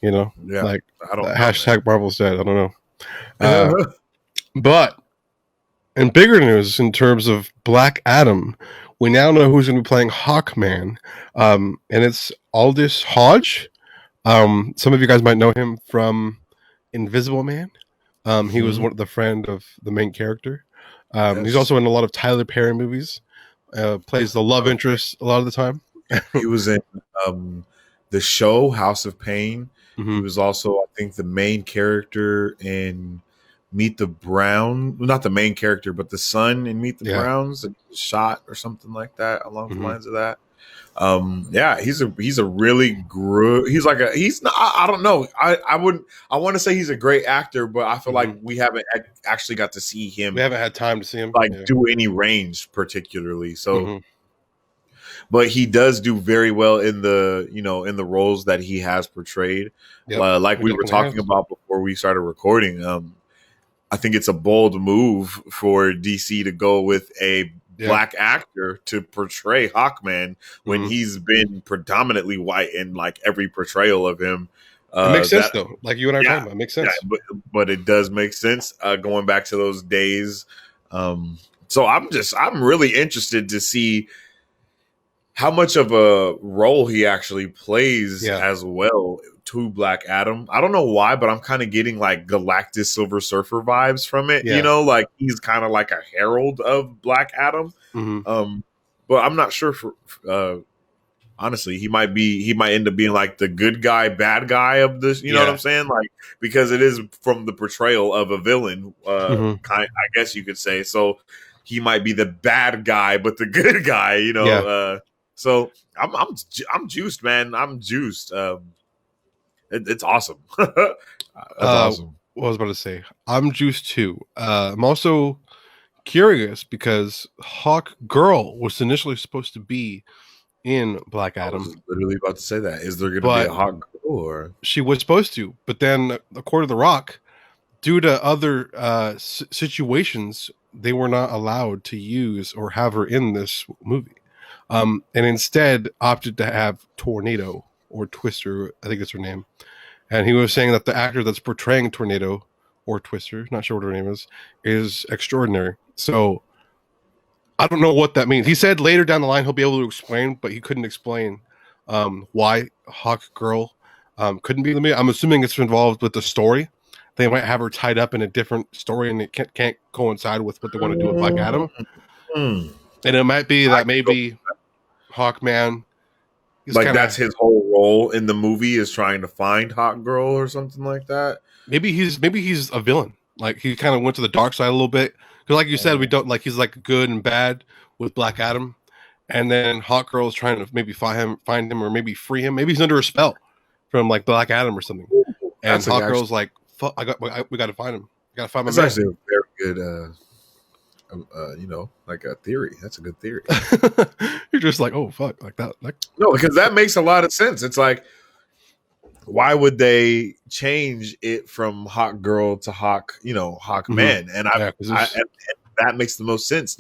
S2: You know, like
S1: I don't
S2: hashtag Marvel's dead. I don't know. But in bigger news, in terms of Black Adam. We now know who's going to be playing Hawkman, and it's Aldous Hodge. Some of you guys might know him from Invisible Man He was one of the friend of the main character. He's
S1: Yes.
S2: also in a lot of Tyler Perry movies. Plays the love interest a lot of the time.
S1: He was in the show House of Pain. He
S2: Mm-hmm.
S1: was also, I think, the main character in Meet the Brown. Well, not the main character, but the son in Meet the
S2: Yeah.
S1: Browns. Shot or something like that along
S2: Mm-hmm.
S1: the lines of that. Yeah, he's a really he's not, I don't know. I want to say he's a great actor, but I feel like we haven't actually got to see him.
S2: We haven't had time to see him
S1: like do any range particularly. So,
S2: Mm-hmm.
S1: but he does do very well in the in the roles that he has portrayed.
S2: Yep.
S1: Like we were talking about before we started recording. I think it's a bold move for DC to go with a black actor to portray Hawkman when he's been predominantly white in like every portrayal of him.
S2: It makes sense though. Like you and I are talking about, it makes sense.
S1: Yeah, but it does make sense going back to those days. So I'm really interested to see how much of a role he actually plays as well to Black Adam. I don't know why, but I'm kind of getting like Galactus Silver Surfer vibes from it. You know, like he's kind of like a herald of Black Adam. But I'm not sure for honestly, he might end up being like the good guy, bad guy of this. You know what I'm saying? Like, because it is from the portrayal of a villain, I guess you could say. So he might be the bad guy, but the good guy, you know? So I'm juiced, man. I'm juiced. It's awesome. That's awesome.
S2: What I was about to say, I'm juiced too. I'm also curious because Hawk Girl was initially supposed to be in Black Adam.
S1: I was literally about to say that. Is there going to be a Hawk Girl? Or?
S2: She was supposed to, but then according to The Rock, due to other situations, they were not allowed to use or have her in this movie. And instead opted to have Tornado or Twister, I think that's her name. And he was saying that the actor that's portraying Tornado or Twister, not sure what her name is extraordinary. So I don't know what that means. He said later down the line he'll be able to explain, but he couldn't explain why Hawk Girl couldn't be in the movie. I'm assuming it's involved with the story. They might have her tied up in a different story and it can't coincide with what they want to do with Black Adam. And it might be that maybe Hawkman,
S1: like that's his whole role in the movie is trying to find Hawk Girl or something like that.
S2: Maybe he's a villain. Like he kind of went to the dark side a little bit. Because like you said, we don't like he's like good and bad with Black Adam, and then Hawk Girl is trying to maybe find him, or maybe free him. Maybe he's under a spell from like Black Adam or something. And Hawk Girl's like, "Fuck, we got to find him. Got to find my man."
S1: That's actually a very good. Like a theory. That's a good theory.
S2: You're just like, oh fuck, like that. Like
S1: no, because that makes a lot of sense. It's like, why would they change it from Hawk Girl to Hawk, Hawk Man? And and that makes the most sense.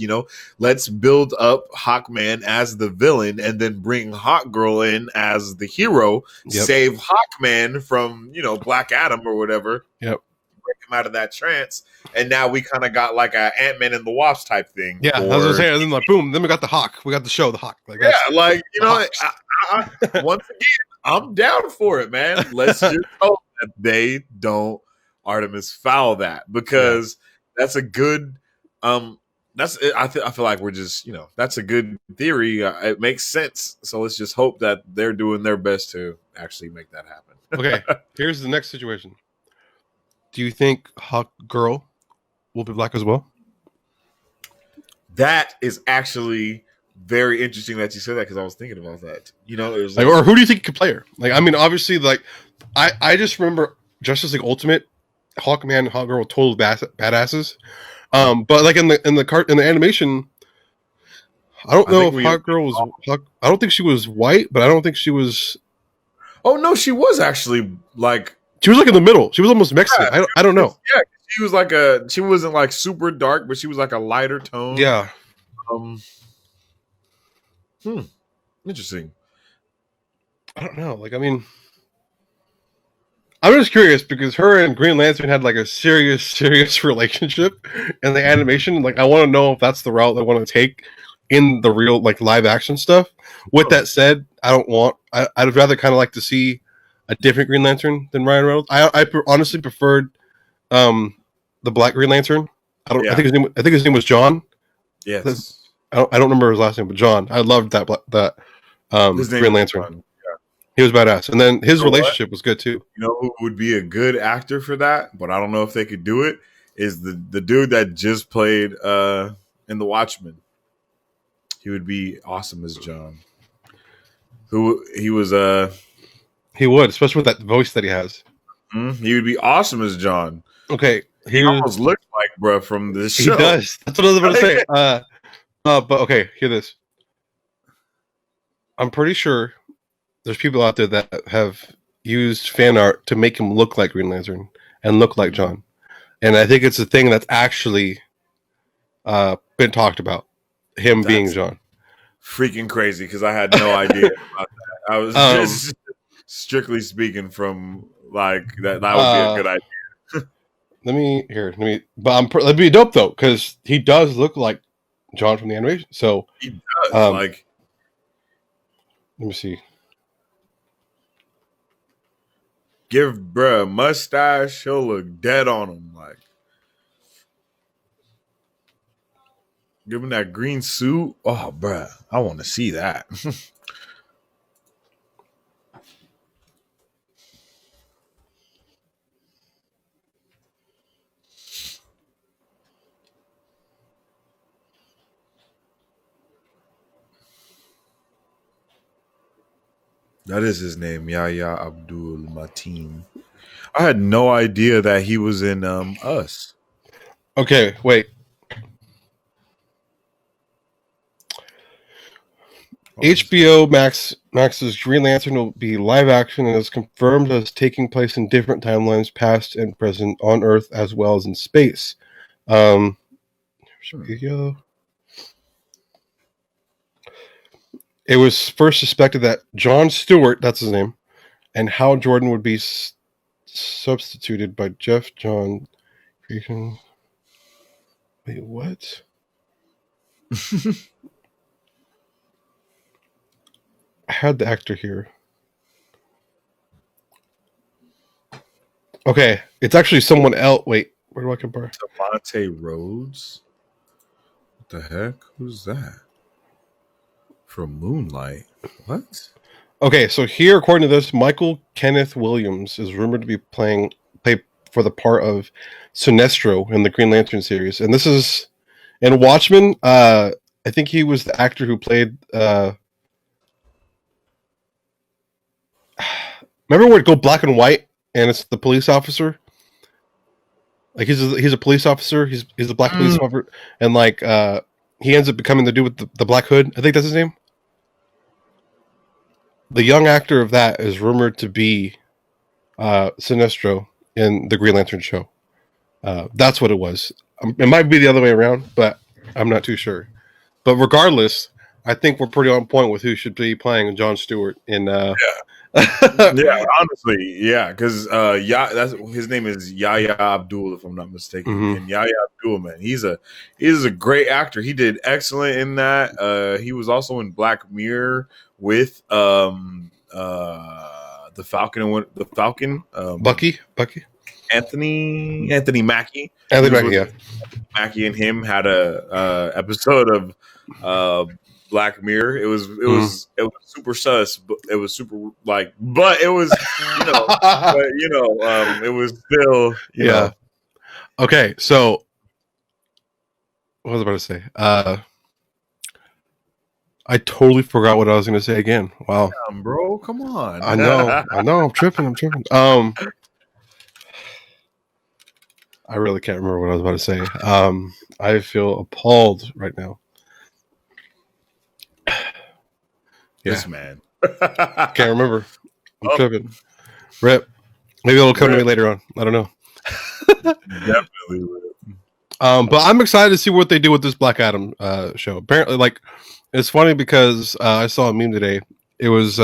S1: Let's build up Hawkman as the villain, and then bring Hawk Girl in as the hero. Save Hawkman from Black Adam or whatever.
S2: Yep.
S1: Him out of that trance, and now we kind of got like a Ant-Man and the Wasp type thing.
S2: Yeah, as I was saying, and then like boom, then we got the Hawk. We got the show, the Hawk. Like
S1: like I, once again, I'm down for it, man. Let's just hope that they don't Artemis Fowl that, because that's a good. I feel like we're just that's a good theory. It makes sense. So let's just hope that they're doing their best to actually make that happen.
S2: Okay, here's the next situation. Do you think Hawk Girl will be black as well?
S1: That is actually very interesting that you said that, because I was thinking about that. It was
S2: like, or who do you think could play her? Like, I mean, obviously, like, I just remember Justice League Ultimate, Hawkman and Hawk Girl were total badasses. But like in the animation, I don't know if Hawk Girl was I don't think she was white, but I don't think she was.
S1: Oh no, she was actually like.
S2: She was like in the middle. She was almost Mexican.
S1: Yeah,
S2: I don't know.
S1: Yeah, she was like she wasn't like super dark, but she was like a lighter tone.
S2: Yeah.
S1: Interesting.
S2: I don't know. Like, I mean, I'm just curious because her and Green Lantern had like a serious relationship in the animation. Like, I want to know if that's the route they want to take in the real like live action stuff. With that said, I'd rather kind of like to see a different Green Lantern than Ryan Reynolds. I honestly preferred the Black Green Lantern.
S1: Yeah.
S2: I think his name was John.
S1: Yes.
S2: I don't remember his last name, but John. I loved that
S1: His name
S2: Green
S1: is
S2: Lantern.
S1: John.
S2: He was badass, and then his
S1: You know what?
S2: relationship was good too.
S1: You know who would be a good actor for that, but I don't know if they could do it. Is the dude that just played in The Watchmen? He would be awesome as John. Who he was?
S2: He would, especially with that voice that he has.
S1: He would be awesome as John.
S2: Okay,
S1: He almost looks like bruh from this show.
S2: He does. That's what I was about to say. But okay, hear this. I'm pretty sure there's people out there that have used fan art to make him look like Green Lantern and look like John. And I think it's a thing that's actually been talked about. Him being John.
S1: Freaking crazy, because I had no idea about that. I was just strictly speaking from like that would be a good idea.
S2: That'd be dope though, because he does look like John from the animation. So
S1: he does. Let
S2: me see.
S1: Give bruh a mustache, he'll look dead on him. Like, give him that green suit. Oh, bruh, I want to see that. That is his name, Yahya Abdul Mateen. I had no idea that he was in Us.
S2: Okay, wait. HBO Max's Green Lantern will be live action and is confirmed as taking place in different timelines, past and present, on Earth as well as in space. It was first suspected that Jon Stewart, that's his name, and Hal Jordan would be substituted by Jeff John. Wait, what? I had the actor here. Okay, it's actually someone else. Wait, where do I compare?
S1: Devontae Rhodes? What the heck? Who's that? From Moonlight? What?
S2: Okay, so here, according to this, Michael Kenneth Williams is rumored to be play for the part of Sinestro in the Green Lantern series, and this is in Watchmen. I think he was the actor who played. Remember where it go black and white, and it's the police officer. Like he's a police officer. He's a black police officer, and like he ends up becoming the dude with the black hood. I think that's his name. The young actor of that is rumored to be Sinestro in the Green Lantern show. That's what it was. It might be the other way around, but I'm not too sure. But regardless, I think we're pretty on point with who should be playing Jon Stewart in.
S1: Yeah, honestly, yeah, because that's his name is Yahya Abdul, if I'm not mistaken.
S2: Mm-hmm.
S1: And Yahya Abdul, man, he's a great actor. He did excellent in that. He was also in Black Mirror with the Falcon,
S2: Bucky.
S1: Anthony Mackie.
S2: Yeah.
S1: Mackie and him had a episode of Black Mirror. It was super sus, but it was super but it was it was still you know.
S2: Okay, so what was I about to say? I totally forgot what I was going to say again. Wow,
S1: damn, bro, come on!
S2: I know, I'm tripping. I really can't remember what I was about to say. I feel appalled right now.
S1: This man.
S2: Can't remember. I'm tripping. Rip. Maybe it'll come to me later on. I don't know.
S1: Definitely rip.
S2: But I'm excited to see what they do with this Black Adam show. Apparently, it's funny because I saw a meme today. It was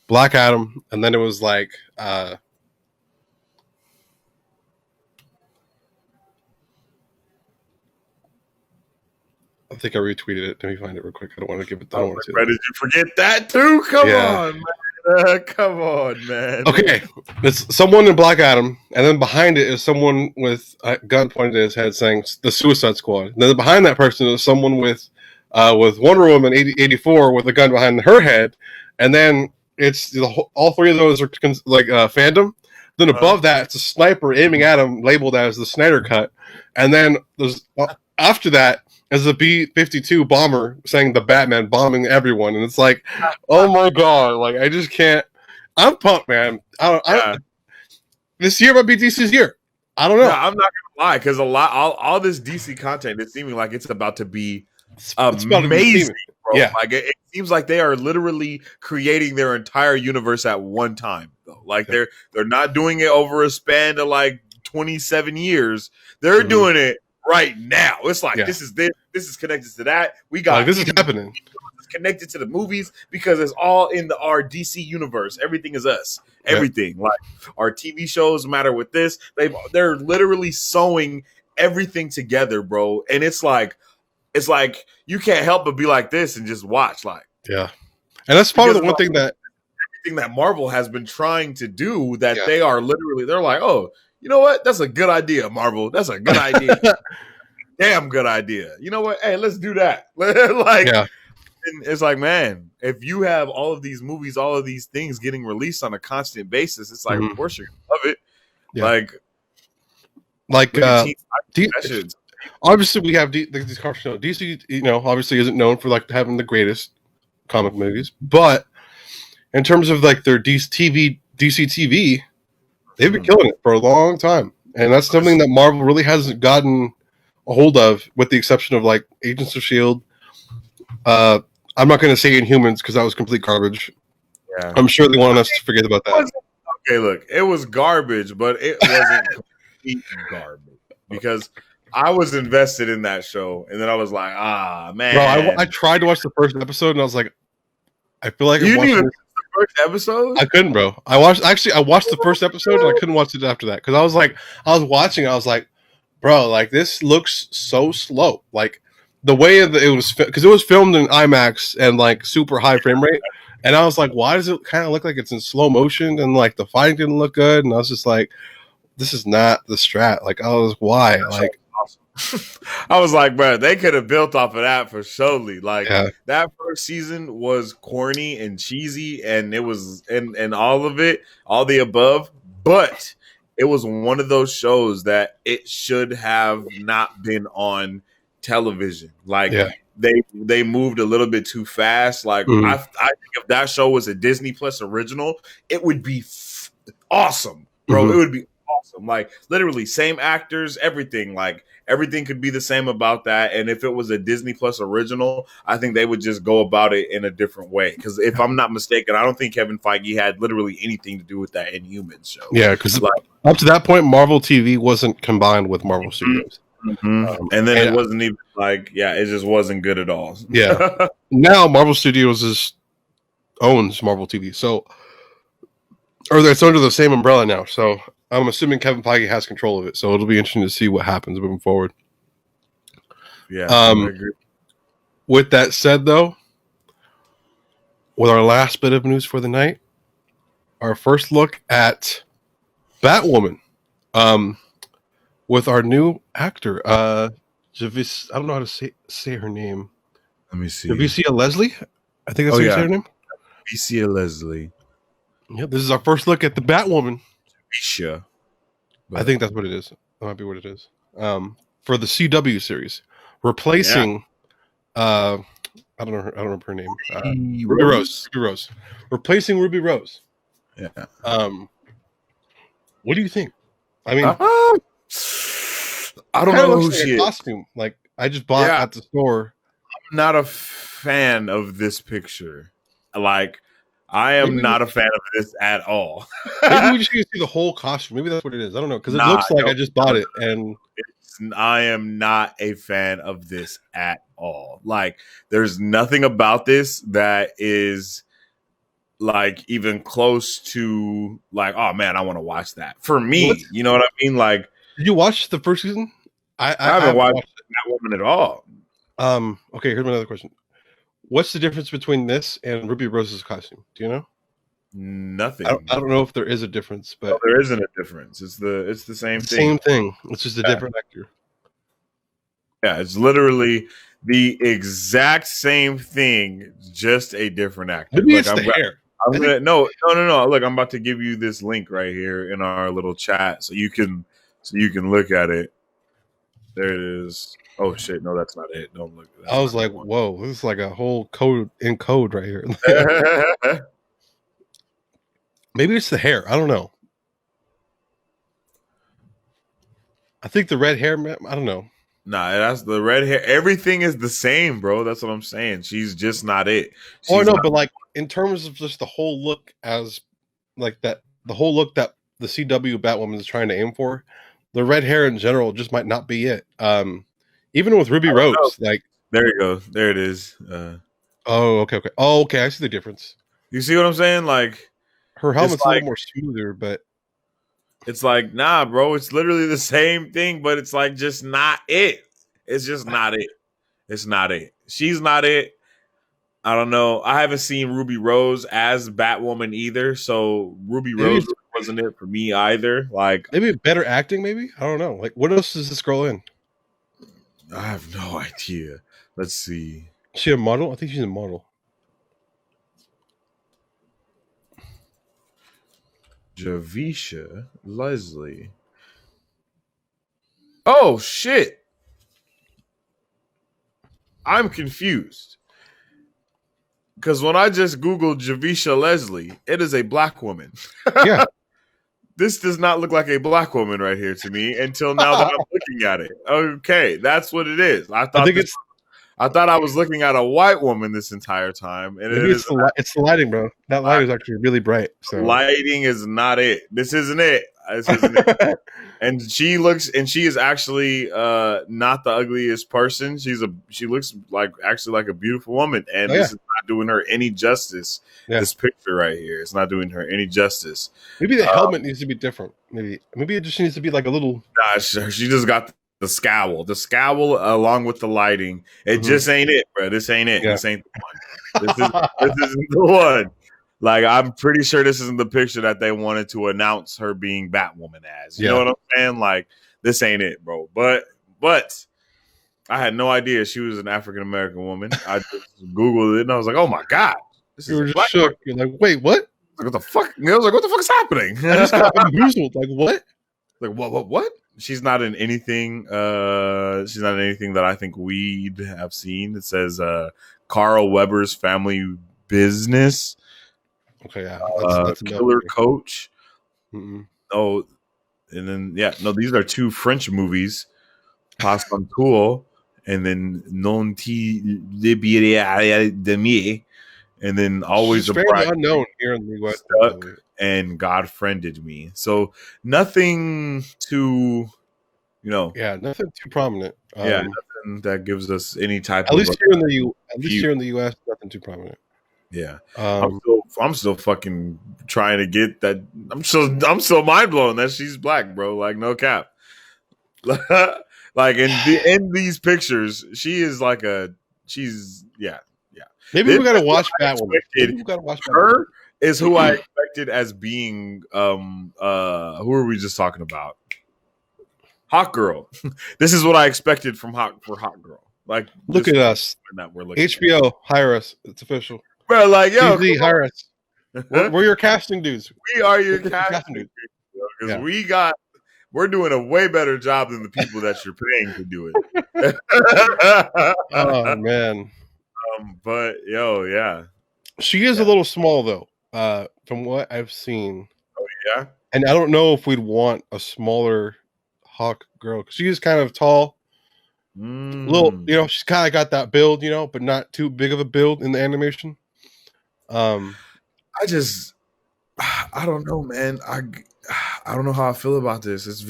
S2: Black Adam, and then it was I think I retweeted it. Let me find it real quick. I don't want to give it.
S1: Did you forget that too? Come on, man. Come on, man.
S2: Okay, it's someone in Black Adam, and then behind it is someone with a gun pointed at his head saying the Suicide Squad. And then behind that person is someone with Wonder Woman 84 with a gun behind her head, and then it's all three of those are like fandom. Then above that, it's a sniper aiming at him, labeled as the Snyder Cut, and then there's after that is a B-52 bomber saying the Batman bombing everyone, and it's like, oh my god, like I just can't. I'm pumped, man. This year might be DC's year. I don't know.
S1: No, I'm not gonna lie, because all this DC content is seeming like it's about to be amazing, bro.
S2: Yeah.
S1: Like it seems like they are literally creating their entire universe at one time, though. Like they're not doing it over a span of like 27 years. They're doing it right now. It's like this is connected to that. We got
S2: this is happening.
S1: Connected to the movies because it's all in our DC universe. Everything is us. Everything, like our TV shows matter with this. They're literally sewing everything together, bro. And it's like you can't help but be like this and just watch, like
S2: and that's part of the one thing that
S1: everything that Marvel has been trying to do. That they are literally they're like, oh, you know what? That's a good idea, Marvel. That's a good idea. Damn good idea. You know what? Hey, let's do that. And it's like, man, if you have all of these movies, all of these things getting released on a constant basis, it's like, of course you're gonna love it.
S2: Obviously we have these cartoons. DC, obviously isn't known for like having the greatest comic movies, but in terms of like their DC TV, they've been killing it for a long time, and that's something that Marvel really hasn't gotten a hold of, with the exception of like Agents of Shield. I'm not going to say Inhumans because that was complete garbage. Yeah. I'm sure they want us to forget about that.
S1: Okay, look, it was garbage, but it wasn't complete garbage because I was invested in that show, and then I was like, man.
S2: Bro, I tried to watch the first episode, and I was like, I feel like
S1: you didn't even watch the first episode.
S2: I couldn't, bro. I watched the first episode, and I couldn't watch it after that because I was like, bro, like this looks so slow, like. The way it was, because it was filmed in IMAX and like super high frame rate, and I was like, why does it kind of look like it's in slow motion, and like the fighting didn't look good, and I was just like, this is not the strat. Like, why? Like,
S1: awesome. I was like, bro, they could have built off of that for surely. Like that first season was corny and cheesy, and it was and all of it, all the above, but it was one of those shows that it should have not been on television. Like they moved a little bit too fast. Like I think if that show was a Disney Plus original, it would be awesome, bro. It would be awesome. Like literally same actors, everything. Like everything could be the same about that. And if it was a Disney Plus original, I think they would just go about it in a different way. Because if I'm not mistaken, I don't think Kevin Feige had literally anything to do with that Inhumans show.
S2: Yeah, because up to that point, Marvel TV wasn't combined with Marvel Studios.
S1: And then it wasn't even like, it just wasn't good at all.
S2: Yeah. Now Marvel Studios owns Marvel TV, so it's under the same umbrella now. So I'm assuming Kevin Feige has control of it. So it'll be interesting to see what happens moving forward.
S1: Yeah. I agree.
S2: With that said, though, with our last bit of news for the night, our first look at Batwoman. With our new actor, Javicia, I don't know how to say her name.
S1: Let me see.
S2: Javicia Leslie? I think that's how you say her name.
S1: Javicia Leslie.
S2: Yep, this is our first look at the Batwoman.
S1: Javicia.
S2: I think that's what it is. That might be what it is. For the CW series. Replacing I don't remember her name. Ruby Rose. Replacing Ruby Rose.
S1: Yeah.
S2: What do you think? I mean,
S1: I don't know who she is.
S2: Costume, like I just bought at the store.
S1: I'm not a fan of this picture. Like I am not a fan of this at all.
S2: Maybe we just need to see the whole costume. Maybe that's what it is. I don't know, because it looks like I just bought it, and
S1: I am not a fan of this at all. Like there's nothing about this that is like even close to like, oh man, I want to watch that. For me, you know what I mean? Like,
S2: did you watch the first season?
S1: I haven't watched Batwoman at all.
S2: Okay, here's my other question. What's the difference between this and Ruby Rose's costume? Do you know?
S1: Nothing.
S2: I don't know if there is a difference,
S1: No,
S2: but
S1: there isn't a difference. It's the same
S2: the
S1: thing.
S2: same thing. It's just a
S1: Yeah.
S2: different actor.
S1: Yeah, it's literally the exact same thing, just a different actor.
S2: Maybe
S1: Look,
S2: it's the hair.
S1: I'm gonna no. Look, I'm about to give you this link right here in our little chat, so you can look at it. There it is. Oh shit, no, that's not it. Don't look.
S2: I
S1: That's
S2: was
S1: not
S2: like,
S1: that one.
S2: whoa, this is like a whole code in code right here. Maybe it's the hair. I don't know. I think the red hair. I don't know.
S1: Nah, that's the red hair. Everything is the same, bro. That's what I'm saying. She's just not it.
S2: Oh
S1: She's
S2: no,
S1: not.
S2: but like in terms of just the whole look as like that, the whole look that the CW Batwoman is trying to aim for, the red hair in general just might not be it. Even with Ruby
S1: Oh,
S2: Rose, like,
S1: there you go. There it is.
S2: oh, okay, okay, oh, okay, I see the difference.
S1: You see what I'm saying? Like,
S2: Her
S1: it's
S2: helmet's a
S1: like
S2: little more smoother, but
S1: nah, bro. It's literally the same thing, but it's like just not it. It's just not it. It's not it. She's not it. I don't know. I haven't seen Ruby Rose as Batwoman either, so Ruby
S2: maybe
S1: Rose
S2: it's
S1: wasn't it for me either. Like,
S2: maybe better acting. Maybe I don't know. Like, what else is this girl in?
S1: I have no idea. Let's see.
S2: Is she a model? I think she's a model.
S1: Javisha Leslie. Oh shit! I'm confused because when I just googled Javisha Leslie, it is a black woman.
S2: Yeah.
S1: This does not look like a black woman right here to me until now that I'm looking at it. Okay, that's what it is.
S2: I think it's
S1: I thought I was looking at a white woman this entire time, and
S2: maybe
S1: it is
S2: it's the lighting, bro. That light is actually really bright. So
S1: lighting is not it. This isn't it. This isn't it. And she is actually not the ugliest person. She looks like actually like a beautiful woman, and this is not doing her any justice.
S2: Yeah.
S1: This picture right here, it's not doing her any justice.
S2: Maybe the helmet needs to be different. Maybe it just needs to be like a little.
S1: Nah, she just got the scowl along with the lighting. It just ain't it, bro. This ain't it.
S2: Yeah.
S1: This ain't the one. This isn't the one. Like, I'm pretty sure this isn't the picture that they wanted to announce her being Batwoman as. You know what I'm saying? Like, this ain't it, bro. But I had no idea she was an African American woman. I just Googled it and I was like, oh my God.
S2: You were just shook. You're like, wait, what?
S1: Like, what the fuck? I was like, what the fuck is happening?
S2: I just got bamboozled. Like, what?
S1: Like, what? She's not in anything. She's not in anything that I think we'd have seen. It says Carl Weber's Family Business.
S2: Okay, yeah.
S1: That's Killer Coach.
S2: Mm-mm.
S1: Oh, and then these are two French movies, Passe un Tour, and then Non ti libérerai de me, and then Always a
S2: Bride unknown here in the U.S.
S1: Stuck, and God Friended Me. So nothing too,
S2: nothing too prominent.
S1: Nothing that gives us any type.
S2: At least here in the U.S., nothing too prominent.
S1: Yeah, I'm still fucking trying to get that. I'm still mind blown that she's black, bro. Like, no cap. Like in these pictures, she is like she's.
S2: Maybe we gotta watch Batwoman.
S1: Her is who I expected as being who are we just talking about? Hot Girl. This is what I expected from Hot Girl. Like,
S2: look at us.
S1: That we're looking
S2: HBO, hire us. It's official.
S1: Bro, like, yo,
S2: hire us. We're your casting dudes.
S1: We are your casting dudes. Because we're doing a way better job than the people that you're paying to do it.
S2: Oh man.
S1: But yeah.
S2: She is a little small though, from what I've seen.
S1: Oh yeah.
S2: And I don't know if we'd want a smaller Hawk girl. She is kind of tall. Little, she's kind of got that build, but not too big of a build in the animation.
S1: I don't know, man. I don't know how I feel about this. It's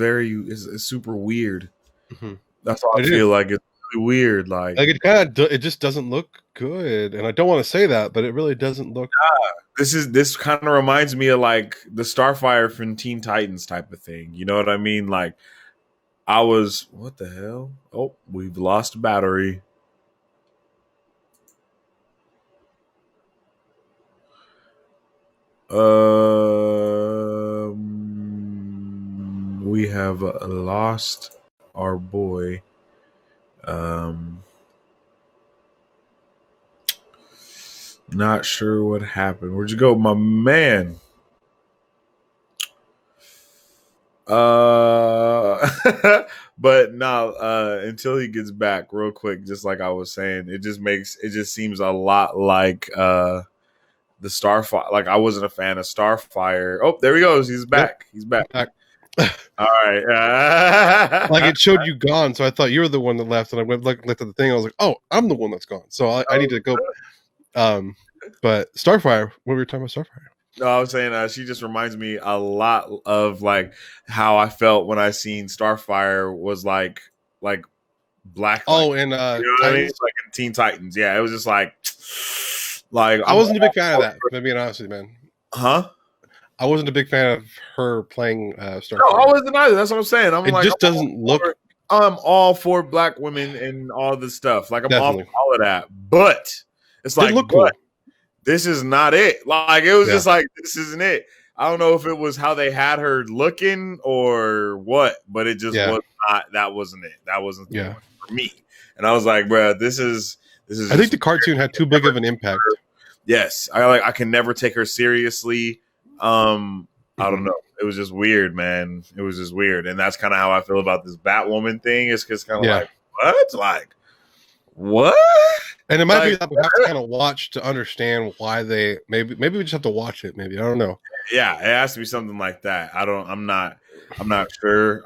S1: super weird. Mm-hmm. That's all I feel like. It's really weird. Like
S2: it just doesn't look good. And I don't want to say that, but it really doesn't look.
S1: This kind of reminds me of like the Starfire from Teen Titans type of thing. You know what I mean? Like, what the hell? Oh, we've lost battery. We have lost our boy. Not sure what happened. Where'd you go, my man? But no, until he gets back real quick, just like I was saying, it just seems a lot like the Starfire. Like I wasn't a fan of Starfire. Oh, there he goes. He's back. Yep. He's back. All right.
S2: Like it showed you gone, so I thought you were the one that left, and I went looked at the thing. I was like, "Oh, I'm the one that's gone." So I need to go. But Starfire. What were we talking about? Starfire.
S1: No, I was saying she just reminds me a lot of like how I felt when I seen Starfire was like black.
S2: Oh, and
S1: you know what I mean? It's like in Teen Titans. Yeah, it was just like
S2: I wasn't a big fan of that. To be honest with you, man.
S1: Huh?
S2: I wasn't a big fan of her playing Starfire.
S1: No, I wasn't either. That's what I'm saying.
S2: It just doesn't look.
S1: I'm all for black women and all this stuff. Like I'm all for all of that, but it's like
S2: look cool.
S1: This is not it. Like it was just like this isn't it. I don't know if it was how they had her looking or what, but it just was not. That wasn't it. That wasn't the one for me. And I was like, bro, this is.
S2: I think the cartoon had too big of an impact.
S1: Yes, I can never take her seriously. I don't know. It was just weird, man. It was just weird, and that's kind of how I feel about this Batwoman thing. It's just kind of like what, what?
S2: And it might be that we have to kind of watch to understand why they maybe we just have to watch it. Maybe I don't know.
S1: Yeah, it has to be something like that. I'm not sure.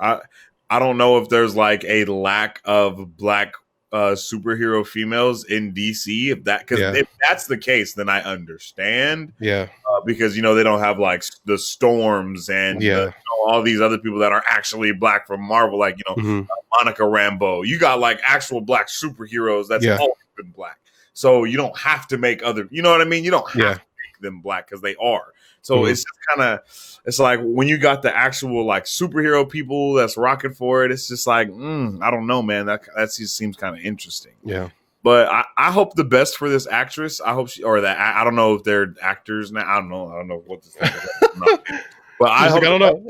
S1: I don't know if there's like a lack of black superhero females in DC. If that's the case, then I understand.
S2: Yeah,
S1: because they don't have like the Storms and all these other people that are actually black from Marvel, like Monica Rambeau. You got like actual black superheroes that's always been black. So you don't have to make other. You know what I mean? You don't have to make them black because they are. So it's just kind of. It's like when you got the actual like superhero people that's rocking for it. It's just like I don't know, man. That just seems kind of interesting.
S2: Yeah.
S1: But I hope the best for this actress. I hope I don't know if they're actors now. I don't know what this thing is. But I don't know.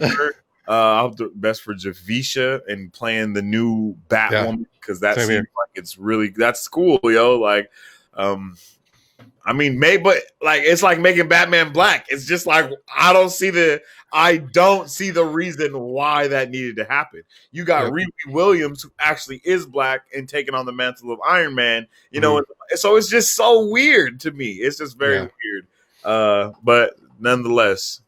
S1: I hope the best for Javisha and playing the new Batwoman because that seems like it's really that's cool, yo. Like, I mean, but like it's like making Batman black. It's just like I don't see the reason why that needed to happen. You got Riri Williams, who actually is black and taking on the mantle of Iron Man. So it's just so weird to me. It's just very weird. But nonetheless,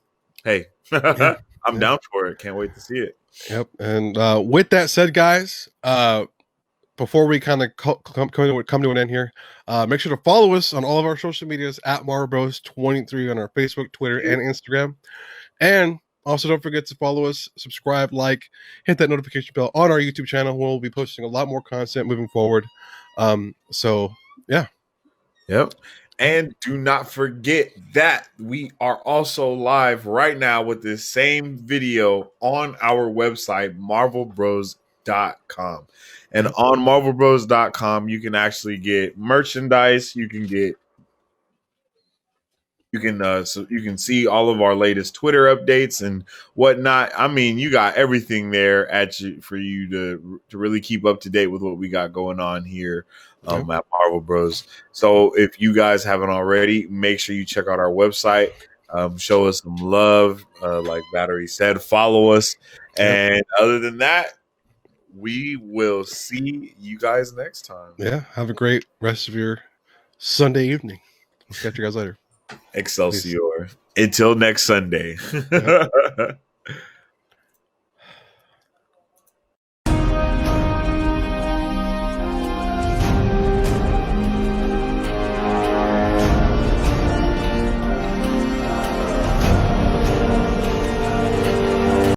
S1: hey, I'm down for it. Can't wait to see it.
S2: Yep. And with that said, guys, before we kind of come to an end here, make sure to follow us on all of our social medias at MarvelBros23 on our Facebook, Twitter, and Instagram. And also don't forget to follow us, subscribe, hit that notification bell on our YouTube channel. We'll be posting a lot more content moving forward. So yeah.
S1: Yep. And do not forget that we are also live right now with this same video on our website, marvelbros.com. And on marvelbros.com, you can actually get merchandise. You can see all of our latest Twitter updates and whatnot. I mean, you got everything there for you to really keep up to date with what we got going on here at Marvel Bros. So if you guys haven't already, make sure you check out our website. Show us some love. Like Battery said, follow us. And other than that, we will see you guys next time.
S2: Yeah. Have a great rest of your Sunday evening. We'll catch you guys later.
S1: Excelsior. Peace. Until next Sunday. Yep.